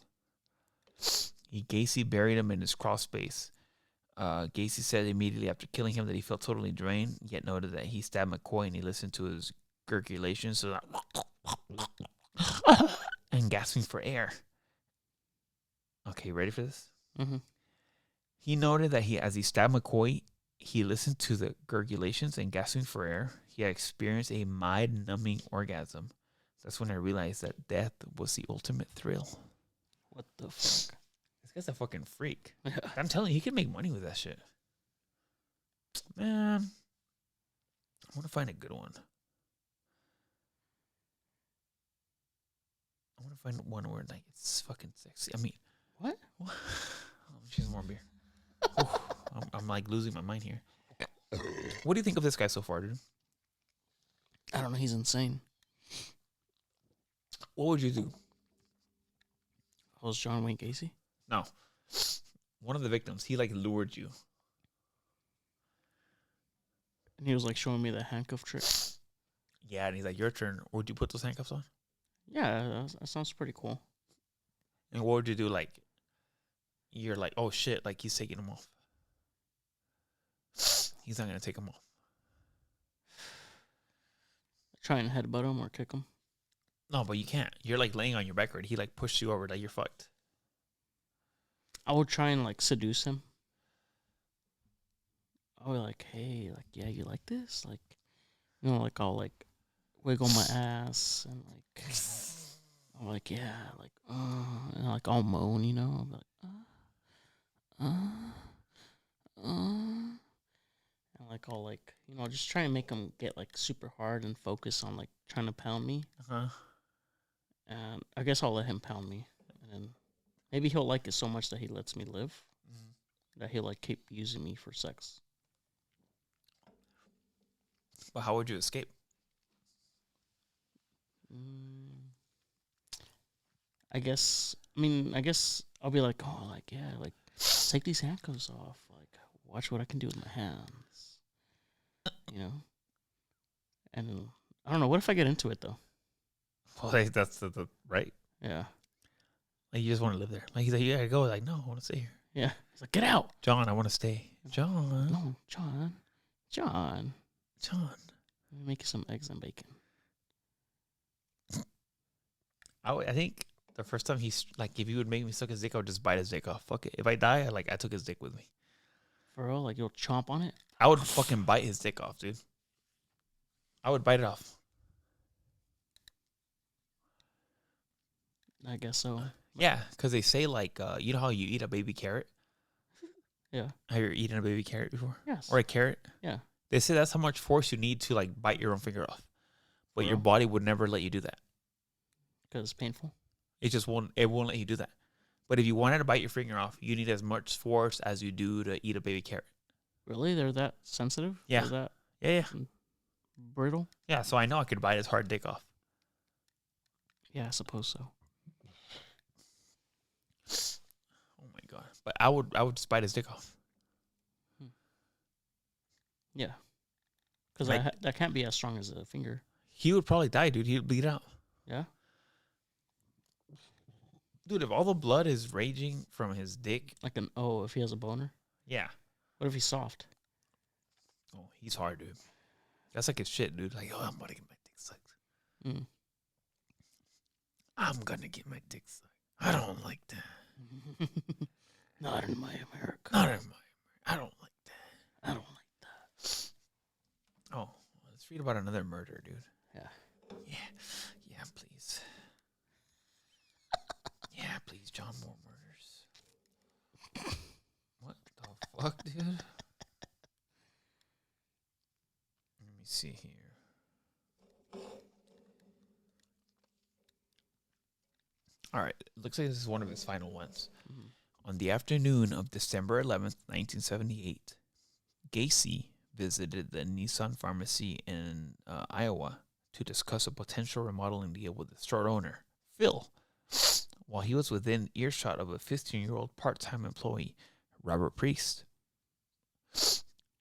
Gacy buried him in his crawl space. Gacy said immediately after killing him that he felt totally drained, yet noted that he stabbed McCoy and he listened to his gurgulations so and gasping for air. Okay, ready for this? Mm-hmm. He noted that as he stabbed McCoy, he listened to the gurgulations and gasping for air. He had experienced a mind-numbing orgasm. That's when I realized that death was the ultimate thrill. What the fuck? This guy's a fucking freak. I'm telling you, he can make money with that shit. Man, I want to find a good one. I want to find one where like it's fucking sexy. I mean, what? Oh, she's more beer. I'm like losing my mind here. What do you think of this guy so far, dude? I don't know. He's insane. What would you do? Was John Wayne Gacy? No. One of the victims, he like lured you. And he was like showing me the handcuff trick. Yeah, and he's like, "Your turn." Would you put those handcuffs on? Yeah, that sounds pretty cool. And what would you do? Like, you're like, "Oh shit!" Like he's taking them off. He's not gonna take them off. Try and headbutt him or kick him. No, but you can't. You're like laying on your back already. He like pushed you over, like you're fucked. I would try and like seduce him. I would like, "Hey, like, yeah, you like this? Like, you know, like I'll like wiggle my ass and like, I'm like, yeah, like, and like I'll moan, you know, I'm like, and like I'll like, you know, just try and make him get like super hard and focus on like trying to pound me. And I guess I'll let him pound me, and then maybe he'll like it so much that he lets me live, that he'll like keep using me for sex. But how would you escape? Mm, I guess. I mean, I guess I'll be like, oh, like yeah, like take these handcuffs off. Like, watch what I can do with my hands. You know. And I don't know. What if I get into it though? Well, that's the right. Yeah. Like you just want to live there. Like he's like, you gotta go. Like no, I want to stay here. Yeah. He's like, get out. John, I want to stay. John, No, John. John. John. Let me make you some eggs and bacon. I think the first time he's like, if he would make me suck his dick, I would just bite his dick off. Fuck it. If I die, I took his dick with me. For real? Like you'll chomp on it? I would fucking bite his dick off, dude. I would bite it off. I guess so. Yeah, because they say like, you know how you eat a baby carrot? Yeah. Have you ever eaten a baby carrot before? Yes. Or a carrot? Yeah. They say that's how much force you need to like bite your own finger off. But your body would never let you do that. Because it's painful? It just won't let you do that. But if you wanted to bite your finger off, you need as much force as you do to eat a baby carrot. Really? They're that sensitive? Yeah. They're that Yeah. brittle? Yeah, so I know I could bite his hard dick off. Yeah, I suppose so. Oh my god. But I would just bite his dick off. Yeah. Because that can't be as strong as a finger. He would probably die, dude. He'd bleed out. Yeah? Dude, if all the blood is raging from his dick. Like if he has a boner? Yeah. What if he's soft? Oh, he's hard, dude. That's like his shit, dude. Like, I'm about to get my dick sucked. Mm. I'm gonna get my dick sucked. I don't like that. Not in my America. Not in my I don't like that. I don't like that. Oh, let's read about another murder, dude. Yeah. Yeah, please. Yeah, please, John, more murders. What the fuck, dude? Let me see here. All right, it looks like this is one of his final ones. Mm-hmm. On the afternoon of December 11th, 1978, Gacy visited the Nissan pharmacy in Iowa to discuss a potential remodeling deal with the store owner, Phil, while he was within earshot of a 15-year-old part-time employee, Robert Priest.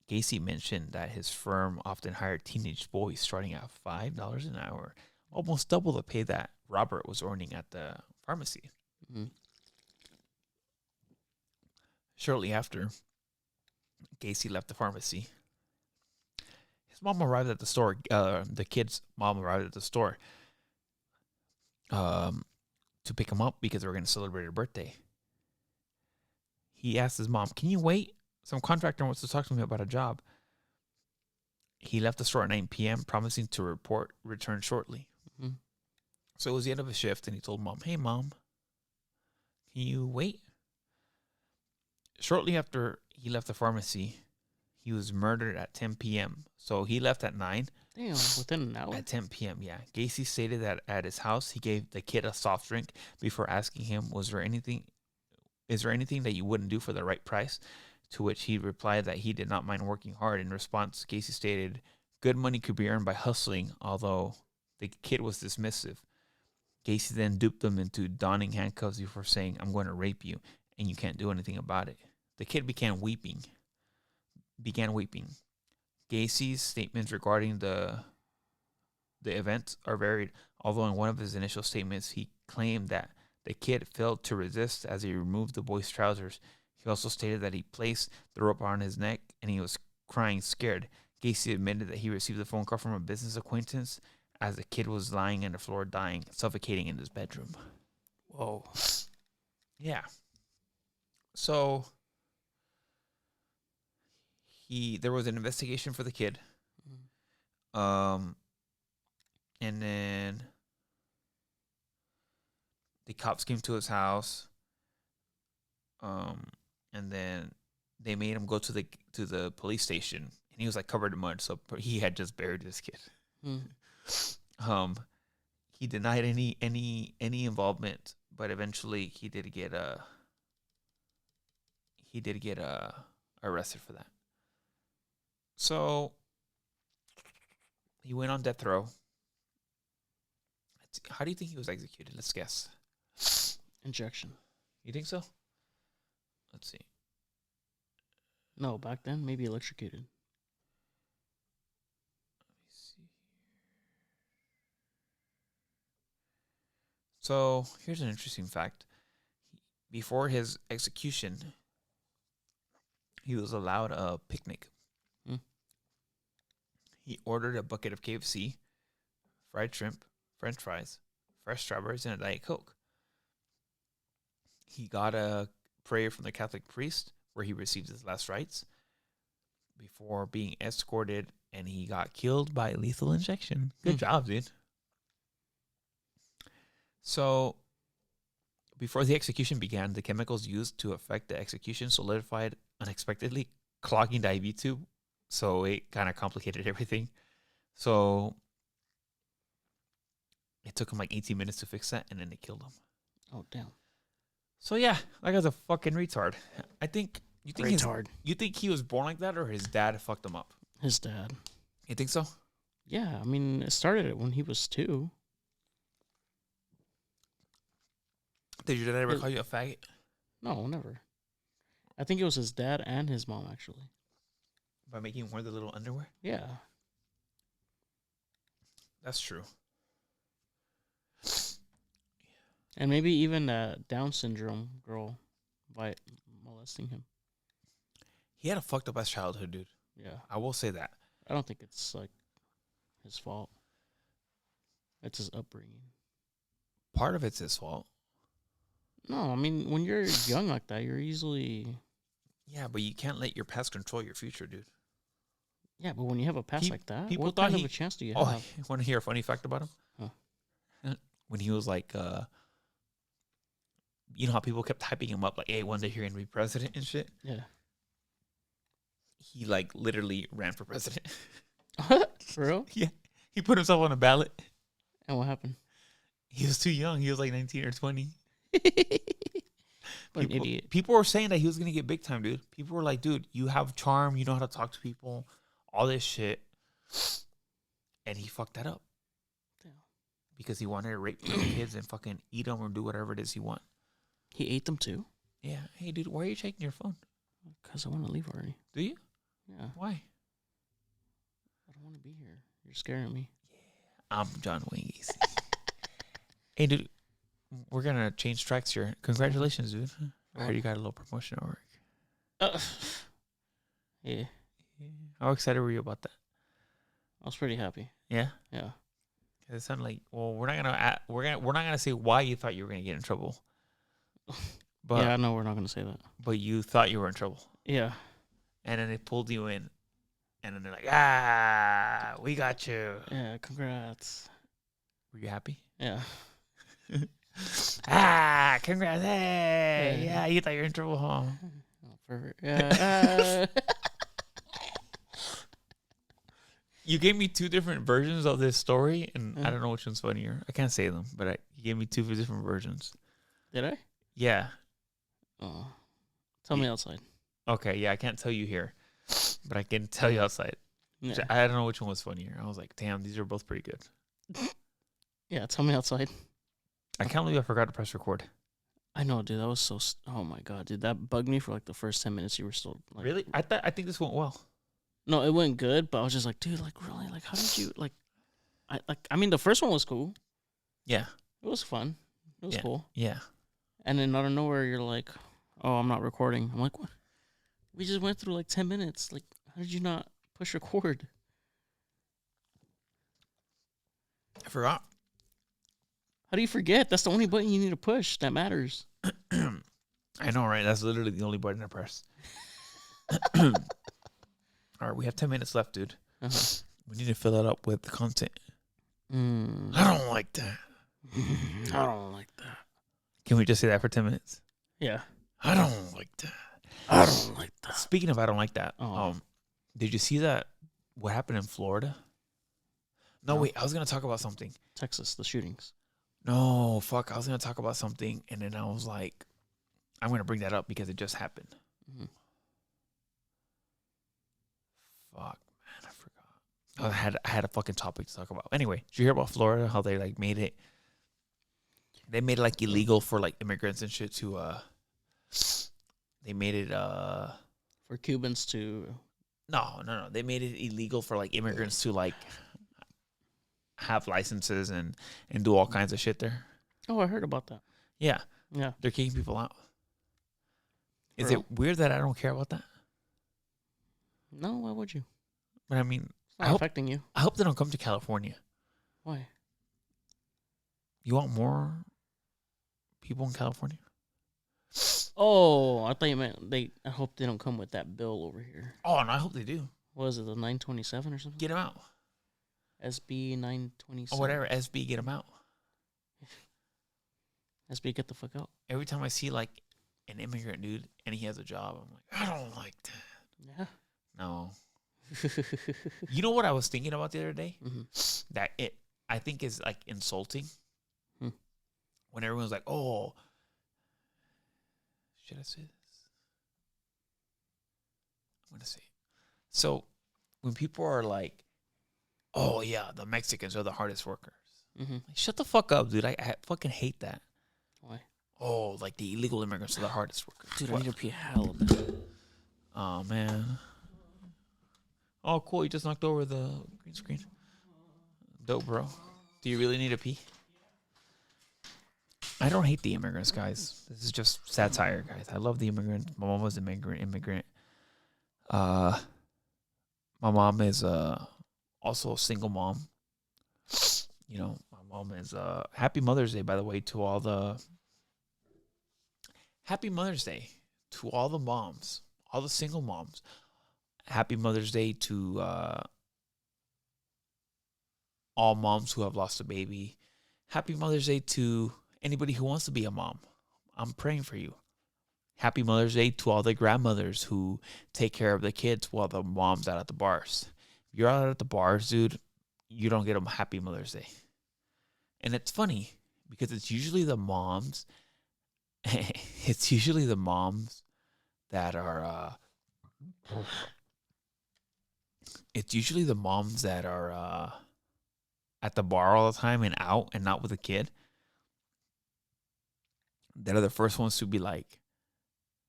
Gacy mentioned that his firm often hired teenage boys starting at $5 an hour, almost double the pay that Robert was earning at the pharmacy. Mm-hmm. Shortly after, Gacy left the pharmacy. His mom arrived at the store. The kid's mom arrived at the store to pick him up because they were going to celebrate her birthday. He asked his mom, "Can you wait? Some contractor wants to talk to me about a job." He left the store at 9 p.m., promising to return shortly. Mm-hmm. So it was the end of his shift, and he told Mom, "Hey, Mom, can you wait?" Shortly after he left the pharmacy, he was murdered at 10 p.m. So he left at 9. Damn, within an hour? At 10 p.m., yeah. Gacy stated that at his house, he gave the kid a soft drink before asking him, is there anything that you wouldn't do for the right price? To which he replied that he did not mind working hard. In response, Gacy stated, good money could be earned by hustling, although the kid was dismissive. Gacy then duped him into donning handcuffs before saying, I'm going to rape you, and you can't do anything about it. The kid began weeping. Gacy's statements regarding the events are varied, although in one of his initial statements, he claimed that the kid failed to resist as he removed the boy's trousers. He also stated that he placed the rope around his neck and he was crying scared. Gacy admitted that he received a phone call from a business acquaintance as the kid was lying on the floor dying, suffocating in his bedroom. Whoa. Yeah. So there was an investigation for the kid. And then the cops came to his house. And then they made him go to the police station, and he was like covered in mud, so he had just buried his kid. He denied any involvement, but eventually he did get arrested for that. So he went on death row. How do you think he was executed? Let's guess. Injection. You think so? Let's see. No, back then maybe electrocuted. Let me see. So here's an interesting fact. Before his execution, he was allowed a picnic. He ordered a bucket of KFC, fried shrimp, French fries, fresh strawberries, and a Diet Coke. He got a prayer from the Catholic priest where he received his last rites before being escorted, and he got killed by lethal injection. Good job, dude. So, before the execution began, the chemicals used to effect the execution solidified unexpectedly, clogging the IV tube. So, it kind of complicated everything. So, it took him like 18 minutes to fix that, and then they killed him. Oh, damn. So, yeah, that guy's a fucking retard. I think... You think he was born like that, or his dad fucked him up? His dad. You think so? Yeah, I mean, it started when he was 2. Did your dad ever call you a faggot? No, never. I think it was his dad and his mom, actually. By making him wear the little underwear? Yeah. That's true. And maybe even that Down syndrome girl by molesting him. He had a fucked up ass childhood, dude. Yeah. I will say that. I don't think it's like his fault. It's his upbringing. Part of it's his fault. No, I mean, when you're young like that, you're easily... Yeah, but you can't let your past control your future, dude. Yeah, but when you have a past like that, people what thought kind of a chance do you have? Oh, want to hear a funny fact about him? Huh. When he was like, you know how people kept hyping him up, like, hey, one day you're going to be president and shit? Yeah. He, like, literally ran for president. For real? Yeah. He put himself on a ballot. And what happened? He was too young. He was like 19 or 20. What an idiot. People were saying that he was going to get big time, dude. People were like, dude, you have charm. You know how to talk to people. All this shit. And he fucked that up. Damn. Because he wanted to rape little kids and fucking eat them or do whatever it is he want. He ate them too? Yeah. Hey, dude, why are you checking your phone? Because I want to leave already. Do you? Yeah. Why? I don't want to be here. You're scaring me. Yeah. I'm John Wayne Gacy. Hey, dude, we're going to change tracks here. Congratulations, dude. I heard you got a little promotion at work. Yeah. How excited were you about that? I was pretty happy. Yeah? Yeah. It sounded like, well, we're not gonna say why you thought you were gonna get in trouble. But yeah, I know we're not gonna say that. But you thought you were in trouble. Yeah. And then they pulled you in, and then they're like, we got you. Yeah, congrats. Were you happy? Yeah. Congrats. Hey, yeah, you thought you were in trouble, huh? Oh, perfect. Yeah. You gave me 2 different versions of this story, and I don't know which one's funnier. I can't say them, but you gave me 2 different versions. Did I? Yeah. Oh. Tell me outside. Okay, yeah, I can't tell you here, but I can tell you outside. Yeah. I don't know which one was funnier. I was like, damn, these are both pretty good. Yeah, tell me outside. I can't believe I forgot to press record. I know, dude. That was so... oh, my God, dude. That bugged me for, like, the first 10 minutes. You were still... like... Really? I think this went well. No, it went good, but I was just like, dude, like, really? Like, how did you... like... I mean, the first one was cool. Yeah. It was fun. It was cool. Yeah. And then out of nowhere, you're like, oh, I'm not recording. I'm like, what? We just went through, like, 10 minutes. Like, how did you not push record? I forgot. How do you forget? That's the only button you need to push that matters. I know, right? That's literally the only button I press. All right, we have 10 minutes left, dude. Uh-huh. We need to fill it up with the content. Mm. I don't like that. I don't like that. Can we just say that for 10 minutes? Yeah. I don't like that. I don't like that. Speaking of I don't like that, Oh. did you see that? What happened in Florida? No, wait. I was going to talk about something. Texas, the shootings. No, fuck. I was going to talk about something, and then I was like, I'm going to bring that up because it just happened. Mm-hmm. Fuck, man, I forgot. I had a fucking topic to talk about. Anyway, did you hear about Florida? How they like made it They made it like illegal for like immigrants and shit to they made it for Cubans to. No. They made it illegal for like immigrants to like have licenses and do all kinds of shit there. Oh, I heard about that. Yeah. Yeah. They're kicking people out. Is Bro. it weird that I don't care about that? No, why would you? But I mean, It's not affecting you. I hope they don't come to California. Why? You want more people in California? Oh, I thought you meant they. I hope they don't come with that bill over here. Oh, and I hope they do. What is it, the 927 or something? Get them out. SB 927. Or whatever. SB, get them out. SB, get the fuck out. Every time I see like an immigrant dude and he has a job, I'm like, I don't like that. Yeah. No. You know what I was thinking about the other day? Mm-hmm. That I think is like insulting. Hmm. When everyone's like, oh, should I say this? I'm going to say it. So when people are like, oh, yeah, the Mexicans are the hardest workers. Mm-hmm. Like, shut the fuck up, dude. I fucking hate that. Why? Oh, like the illegal immigrants are the hardest workers. Dude, What? I need to pee hell bad. Oh, man. Oh, cool. You just knocked over the green screen. Dope, bro. Do you really need to pee? I don't hate the immigrants, guys. This is just satire, guys. I love the immigrants. My mom was an immigrant. My mom is also a single mom. You know, my mom is Happy Mother's Day, by the way, to all the Happy Mother's Day to all the moms, all the single moms. Happy Mother's Day to all moms who have lost a baby. Happy Mother's Day to anybody who wants to be a mom. I'm praying for you. Happy Mother's Day to all the grandmothers who take care of the kids while the mom's out at the bars. If you're out at the bars, dude, you don't get them Happy Mother's Day. And it's funny because it's usually the moms. It's usually the moms that are. It's usually the moms that are at the bar all the time and out and not with a kid. That are the first ones to be like,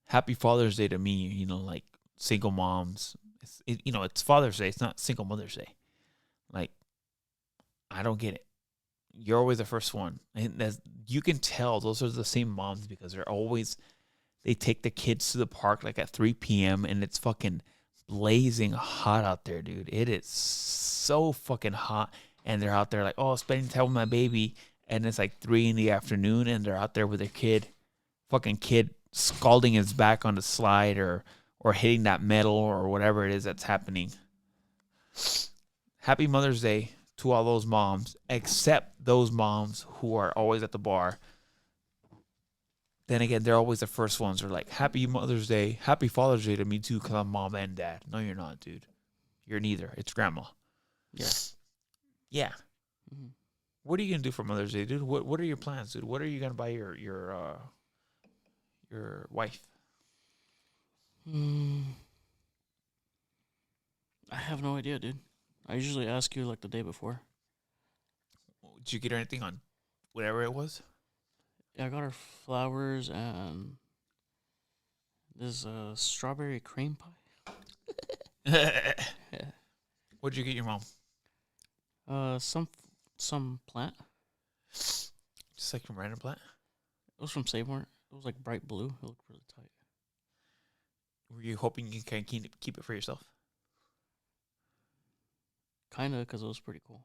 Happy Father's Day to me, you know, like single moms. It's Father's Day. It's not Single Mother's Day. Like, I don't get it. You're always the first one. And you can tell those are the same moms because they take the kids to the park like at 3 p.m. and it's fucking blazing hot out there, dude. It is so fucking hot. And they're out there like, oh, spending time with my baby. And it's like 3 p.m. and they're out there with their kid, scalding his back on the slide or hitting that metal or whatever it is that's happening. Happy Mother's Day to all those moms, except those moms who are always at the bar. Then again, they're always the first ones. They're like, Happy Mother's Day, Happy Father's Day to me too, because I'm mom and dad. No, you're not, dude. You're neither. It's grandma. Yeah. Yeah. Mm-hmm. What are you gonna do for Mother's Day, dude? What are your plans, dude? What are you gonna buy your wife? I have no idea, dude. I usually ask you like the day before. Did you get her anything on whatever it was? Yeah, I got her flowers and this strawberry cream pie. Yeah. What'd you get your mom? Some plant. Just like some random plant? It was from Save Mart. It was like bright blue. It looked really tight. Were you hoping you can keep it for yourself? Kinda, because it was pretty cool.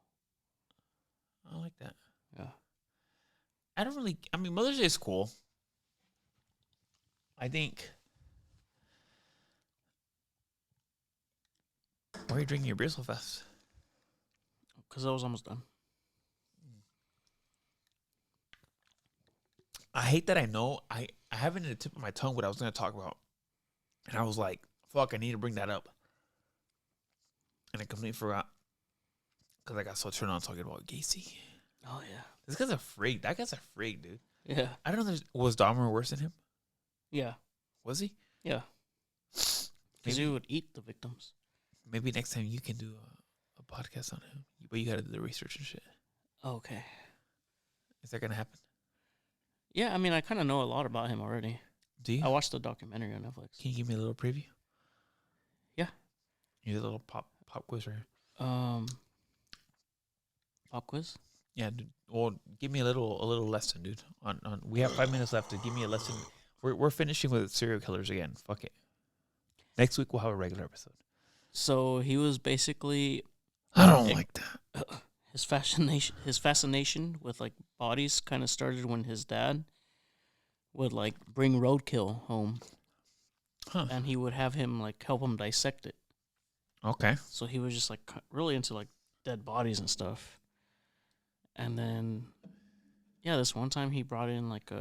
I like that. Yeah. I mean, Mother's Day is cool. I think. Why are you drinking your beer so fast? Because I was almost done. I hate that I know. I have it in the tip of my tongue what I was going to talk about. And I was like, fuck, I need to bring that up. And I completely forgot. Because I got so turned on talking about Gacy. Oh, yeah. This guy's a freak. That guy's a freak, dude. Yeah. I don't know. Was Dahmer worse than him? Yeah. Was he? Yeah. Because he would eat the victims. Maybe next time you can do a podcast on him. But you got to do the research and shit. Okay. Is that going to happen? Yeah, I mean, I kind of know a lot about him already. Do you? I watched the documentary on Netflix. Can you give me a little preview? Yeah. You a little pop quiz right here. Pop quiz. Yeah, dude. Well, give me a little lesson, dude. On we have 5 minutes left to give me a lesson. We're finishing with serial killers again. Fuck it. Next week we'll have a regular episode. So he was basically I don't like that. his fascination with like bodies kind of started when his dad would like bring roadkill home, and he would have him like help him dissect it. Okay. So he was just like really into like dead bodies and stuff. And then, yeah, this one time he brought in like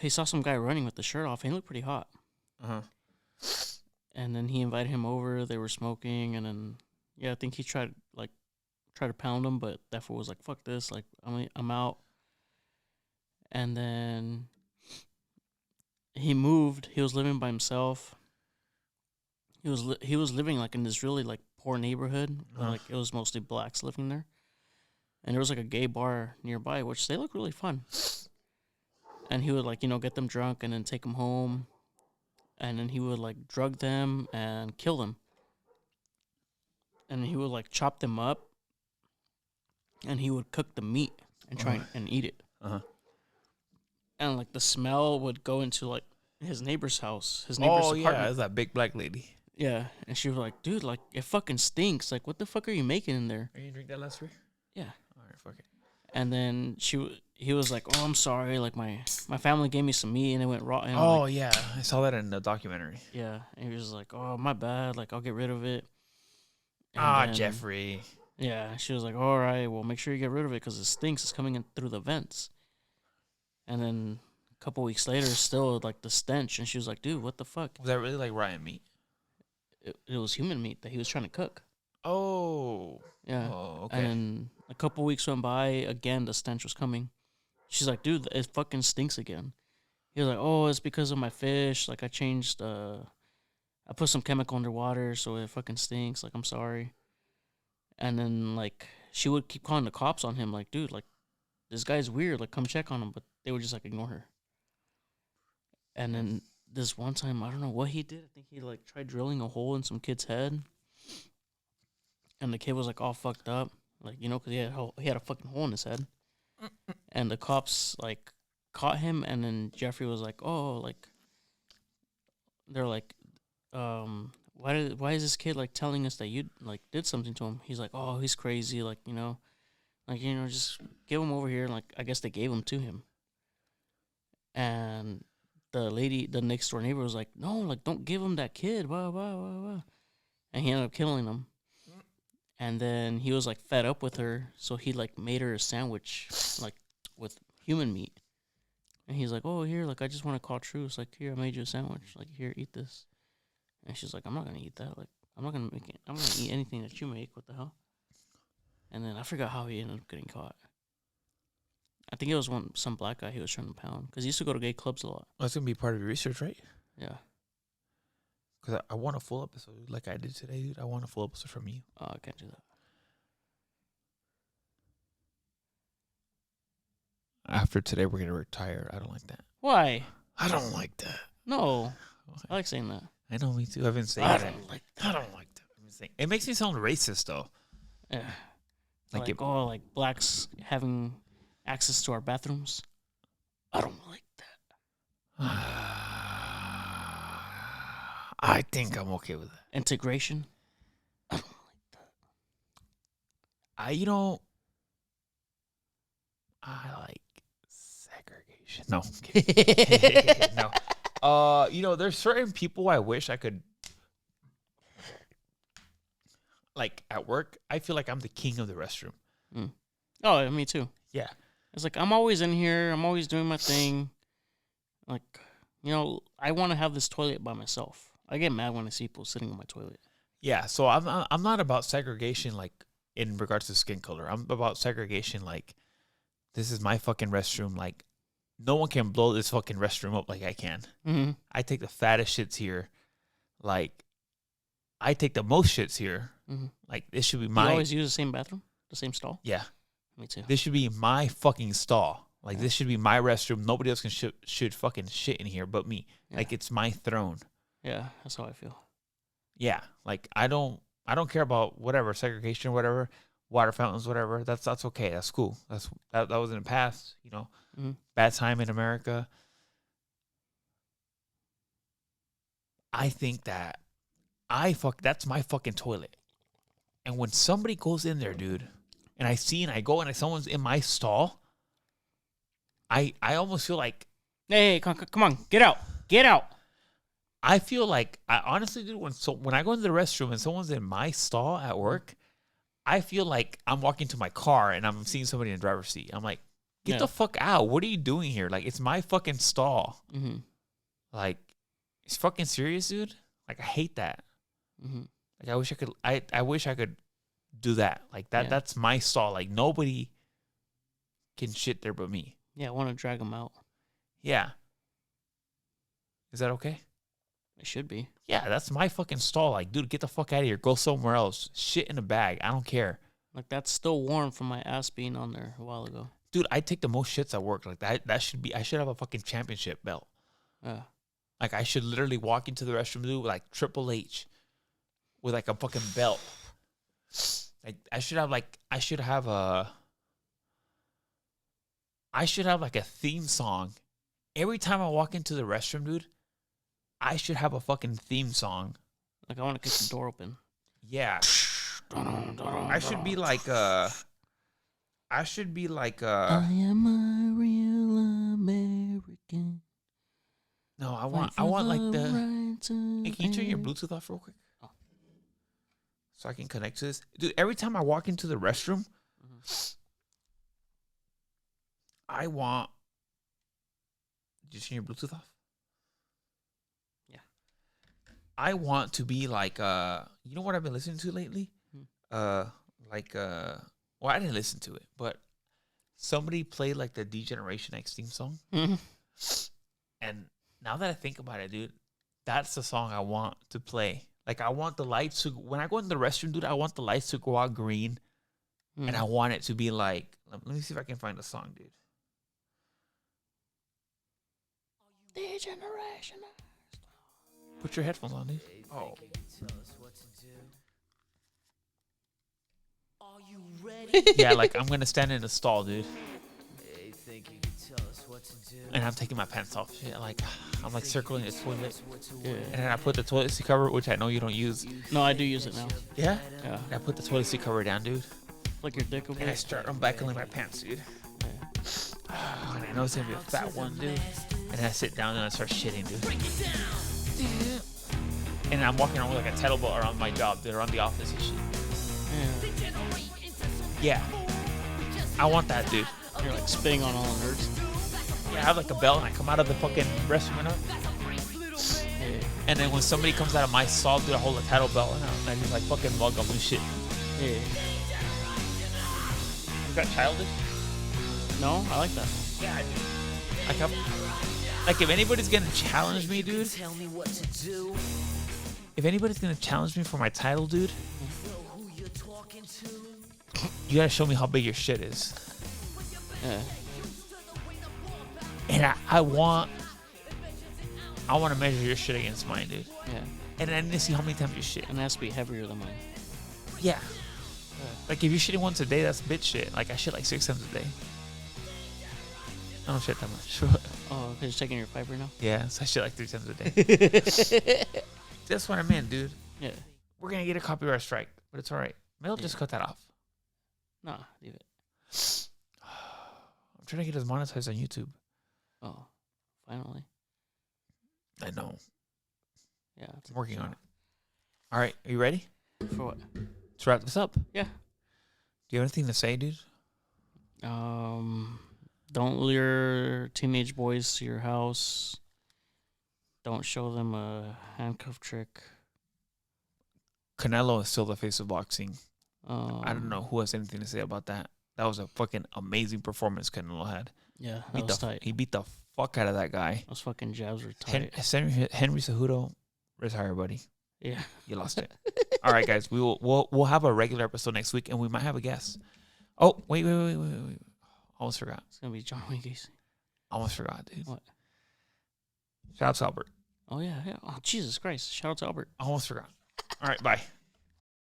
he saw some guy running with the shirt off. And he looked pretty hot. And then he invited him over. They were smoking, and then I think he tried to pound him, but that fool was like, "Fuck this! Like I'm out." And then he moved. He was living by himself. He was living like in this really like poor neighborhood. Like it was mostly blacks living there, and there was like a gay bar nearby, which they look really fun. And he would like get them drunk and then take them home, and then he would like drug them and kill them. And he would like chop them up, and he would cook the meat and try and eat it. And like the smell would go into like his neighbor's house, his neighbor's apartment. Yeah, it's that big black lady. Yeah, and she was like, "Dude, like it fucking stinks. Like, what the fuck are you making in there?" Are you gonna drink that last beer? Yeah. All right, fuck it. And then he was like, "Oh, I'm sorry. Like my family gave me some meat and it went raw." And Oh yeah, I saw that in the documentary. yeah, and he was like, "Oh, my bad. Like I'll get rid of it." And then, Jeffrey. Yeah, she was like, "All right, well, make sure you get rid of it because it stinks. It's coming in through the vents." And then a couple weeks later, still like the stench, and she was like, "Dude, what the fuck?" Was that really like Ryan meat? It was human meat that he was trying to cook. Oh. Yeah. Oh, okay. And then a couple weeks went by. Again, the stench was coming. She's like, "Dude, it fucking stinks again." He was like, "Oh, it's because of my fish. Like I changed. I put some chemical underwater, so it fucking stinks. Like I'm sorry." And then like she would keep calling the cops on him. Like, "Dude, like this guy's weird. Like come check on him." But they would just like ignore her. And then this one time, I don't know what he did. I think he like tried drilling a hole in some kid's head, and the kid was like all fucked up, like because he had a fucking hole in his head, and the cops like caught him, and then Jeffrey was like, "Oh, like they're like, why is this kid like telling us that you like did something to him?" He's like, "Oh, he's crazy, like just give him over here." Like I guess they gave him to him, and the next door neighbor was like, "No, like don't give him that kid, blah blah blah blah," and he ended up killing him. And then he was like fed up with her, so he like made her a sandwich like with human meat. And he's like, "Oh, here, like I just want to call truce. Like here, I made you a sandwich. Like here, eat this." And she's like, "I'm not gonna eat that. Like I'm not gonna make it. I'm gonna eat anything that you make. What the hell?" And then I forgot how he ended up getting caught. I think it was some black guy he was trying to pound because he used to go to gay clubs a lot. Well, that's gonna be part of your research, right? Yeah. Because I want a full episode, like I did today, dude. I want a full episode from you. Oh, I can't do that. After today, we're gonna retire. I don't like that. Why? I don't like that. No, I like saying that. I know, me too. I've been saying I that. don't like I don't like that. I've been saying it makes me sound racist, though. Yeah. Like like blacks having access to our bathrooms. I don't like that. I think I'm okay with that. Integration. I don't like that. I like segregation. No, I'm kidding. No. There's certain people I wish I could, like at work. I feel like I'm the king of the restroom. Mm. Oh, me too. Yeah. It's like I'm always in here. I'm always doing my thing. Like, I want to have this toilet by myself. I get mad when I see people sitting on my toilet. Yeah. So I'm not about segregation like in regards to skin color. I'm about segregation like this is my fucking restroom. Like no one can blow this fucking restroom up like I can. Mm-hmm. I take the fattest shits here. Like I take the most shits here. Mm-hmm. Like this should be You my. always use the same bathroom, the same stall. Yeah. Me too. This should be my fucking stall. Like, this should be my restroom. Nobody else can should fucking shit in here but me. Yeah. Like, it's my throne. Yeah, that's how I feel. Yeah, like I don't care about whatever segregation, whatever, water fountains, whatever. That's okay. That's cool. That was in the past. You know, bad time in America. I think that that's my fucking toilet. And when somebody goes in there, dude, and I go and someone's in my stall, I almost feel like, hey, come on, get out. I feel like, I honestly, dude, when I go into the restroom and someone's in my stall at work, I feel like I'm walking to my car and I'm seeing somebody in the driver's seat. I'm like, get the fuck out. What are you doing here? Like, it's my fucking stall. Mm-hmm. Like, it's fucking serious, dude. Like, I hate that. Mm-hmm. Like, I wish I could do that. Like, that's my stall. Like, nobody can shit there but me. Yeah, I want to drag them out. Yeah. Is that okay? It should be. Yeah, that's my fucking stall. Like, dude, get the fuck out of here. Go somewhere else. Shit in a bag. I don't care. Like, that's still warm from my ass being on there a while ago. Dude, I take the most shits at work. Like, that should be, I should have a fucking championship belt. Like, I should literally walk into the restroom, dude, like Triple H with like a fucking belt. Like, I should have like a theme song. Every time I walk into the restroom, dude, I should have a fucking theme song. Like, I want to kick the door open. Yeah. I should be like I am a real American. No, I want like the hey, can you turn your Bluetooth off real quick? Oh. So I can connect to this. Dude, every time I walk into the restroom, I want, did you turn your Bluetooth off? I want to be like, you know what I've been listening to lately? Well, I didn't listen to it, but somebody played like the D-Generation X theme song. And now that I think about it, dude, that's the song I want to play. Like, I want the lights to, when I go in the restroom, dude, I want the lights to go out green. And I want it to be like, let me see if I can find the song, dude. D-Generation. Put your headphones on, dude. Oh. Are you ready? Yeah, like, I'm going to stand in the stall, dude. They think you can tell us what to do. And I'm taking my pants off. Shit, like, I'm like circling the toilet. Yeah. And then I put the toilet seat cover, which I know you don't use. No, I do use it now. Yeah? Yeah. I put the toilet seat cover down, dude. Like your dick over And I start unbuckling my pants, dude. And I know it's going to be a fat one, dude. And I sit down and I start shitting, dude. And I'm walking around with like a kettlebell around my job, dude, around the office and shit. Yeah. I want that, dude. You're like spitting on all the nerds. Yeah, I have like a belt and I come out of the fucking restroom and then when somebody comes out of my stall, dude, I hold a kettlebell and I just like fucking mug them and shit. Yeah. Is that childish? No, I like that. Yeah, I do. Like, if anybody's gonna challenge me, dude. Tell me what to do. If anybody's gonna challenge me for my title, dude, Who you're talking to. you gotta show me how big your shit is. Yeah. And I want to measure your shit against mine, dude. Yeah. And I need to see how many times you shit. And it has to be heavier than mine. Yeah. Like, if you're shitting once a day, that's bitch shit. Like, I shit like 6 times a day. I don't shit that much. Oh, because you're taking your fiber now? Yeah, so I shit like 3 times a day. That's what I meant, dude. Yeah. We're going to get a copyright strike, but it's all right. Maybe I'll just cut that off. Nah, leave it. I'm trying to get us monetized on YouTube. Oh, finally. I know. Yeah. I'm working on it. All right, are you ready? For what? To wrap this up? Yeah. Do you have anything to say, dude? Don't lure teenage boys to your house. Don't show them a handcuff trick. Canelo is still the face of boxing. I don't Um, know who has anything to say about that. That was a fucking amazing performance Canelo had. Yeah, that was tight. He beat the fuck out of that guy. Those fucking jabs were tight. Henry Cejudo, retire, buddy. Yeah. You lost it. All right, guys. We'll have a regular episode next week, and we might have a guest. Oh, wait. Almost forgot. It's gonna be John Wayne Gacy. Almost forgot, dude. What? Shout out to Albert. Oh yeah. Oh Jesus Christ! Shout out to Albert. Almost forgot. All right, bye.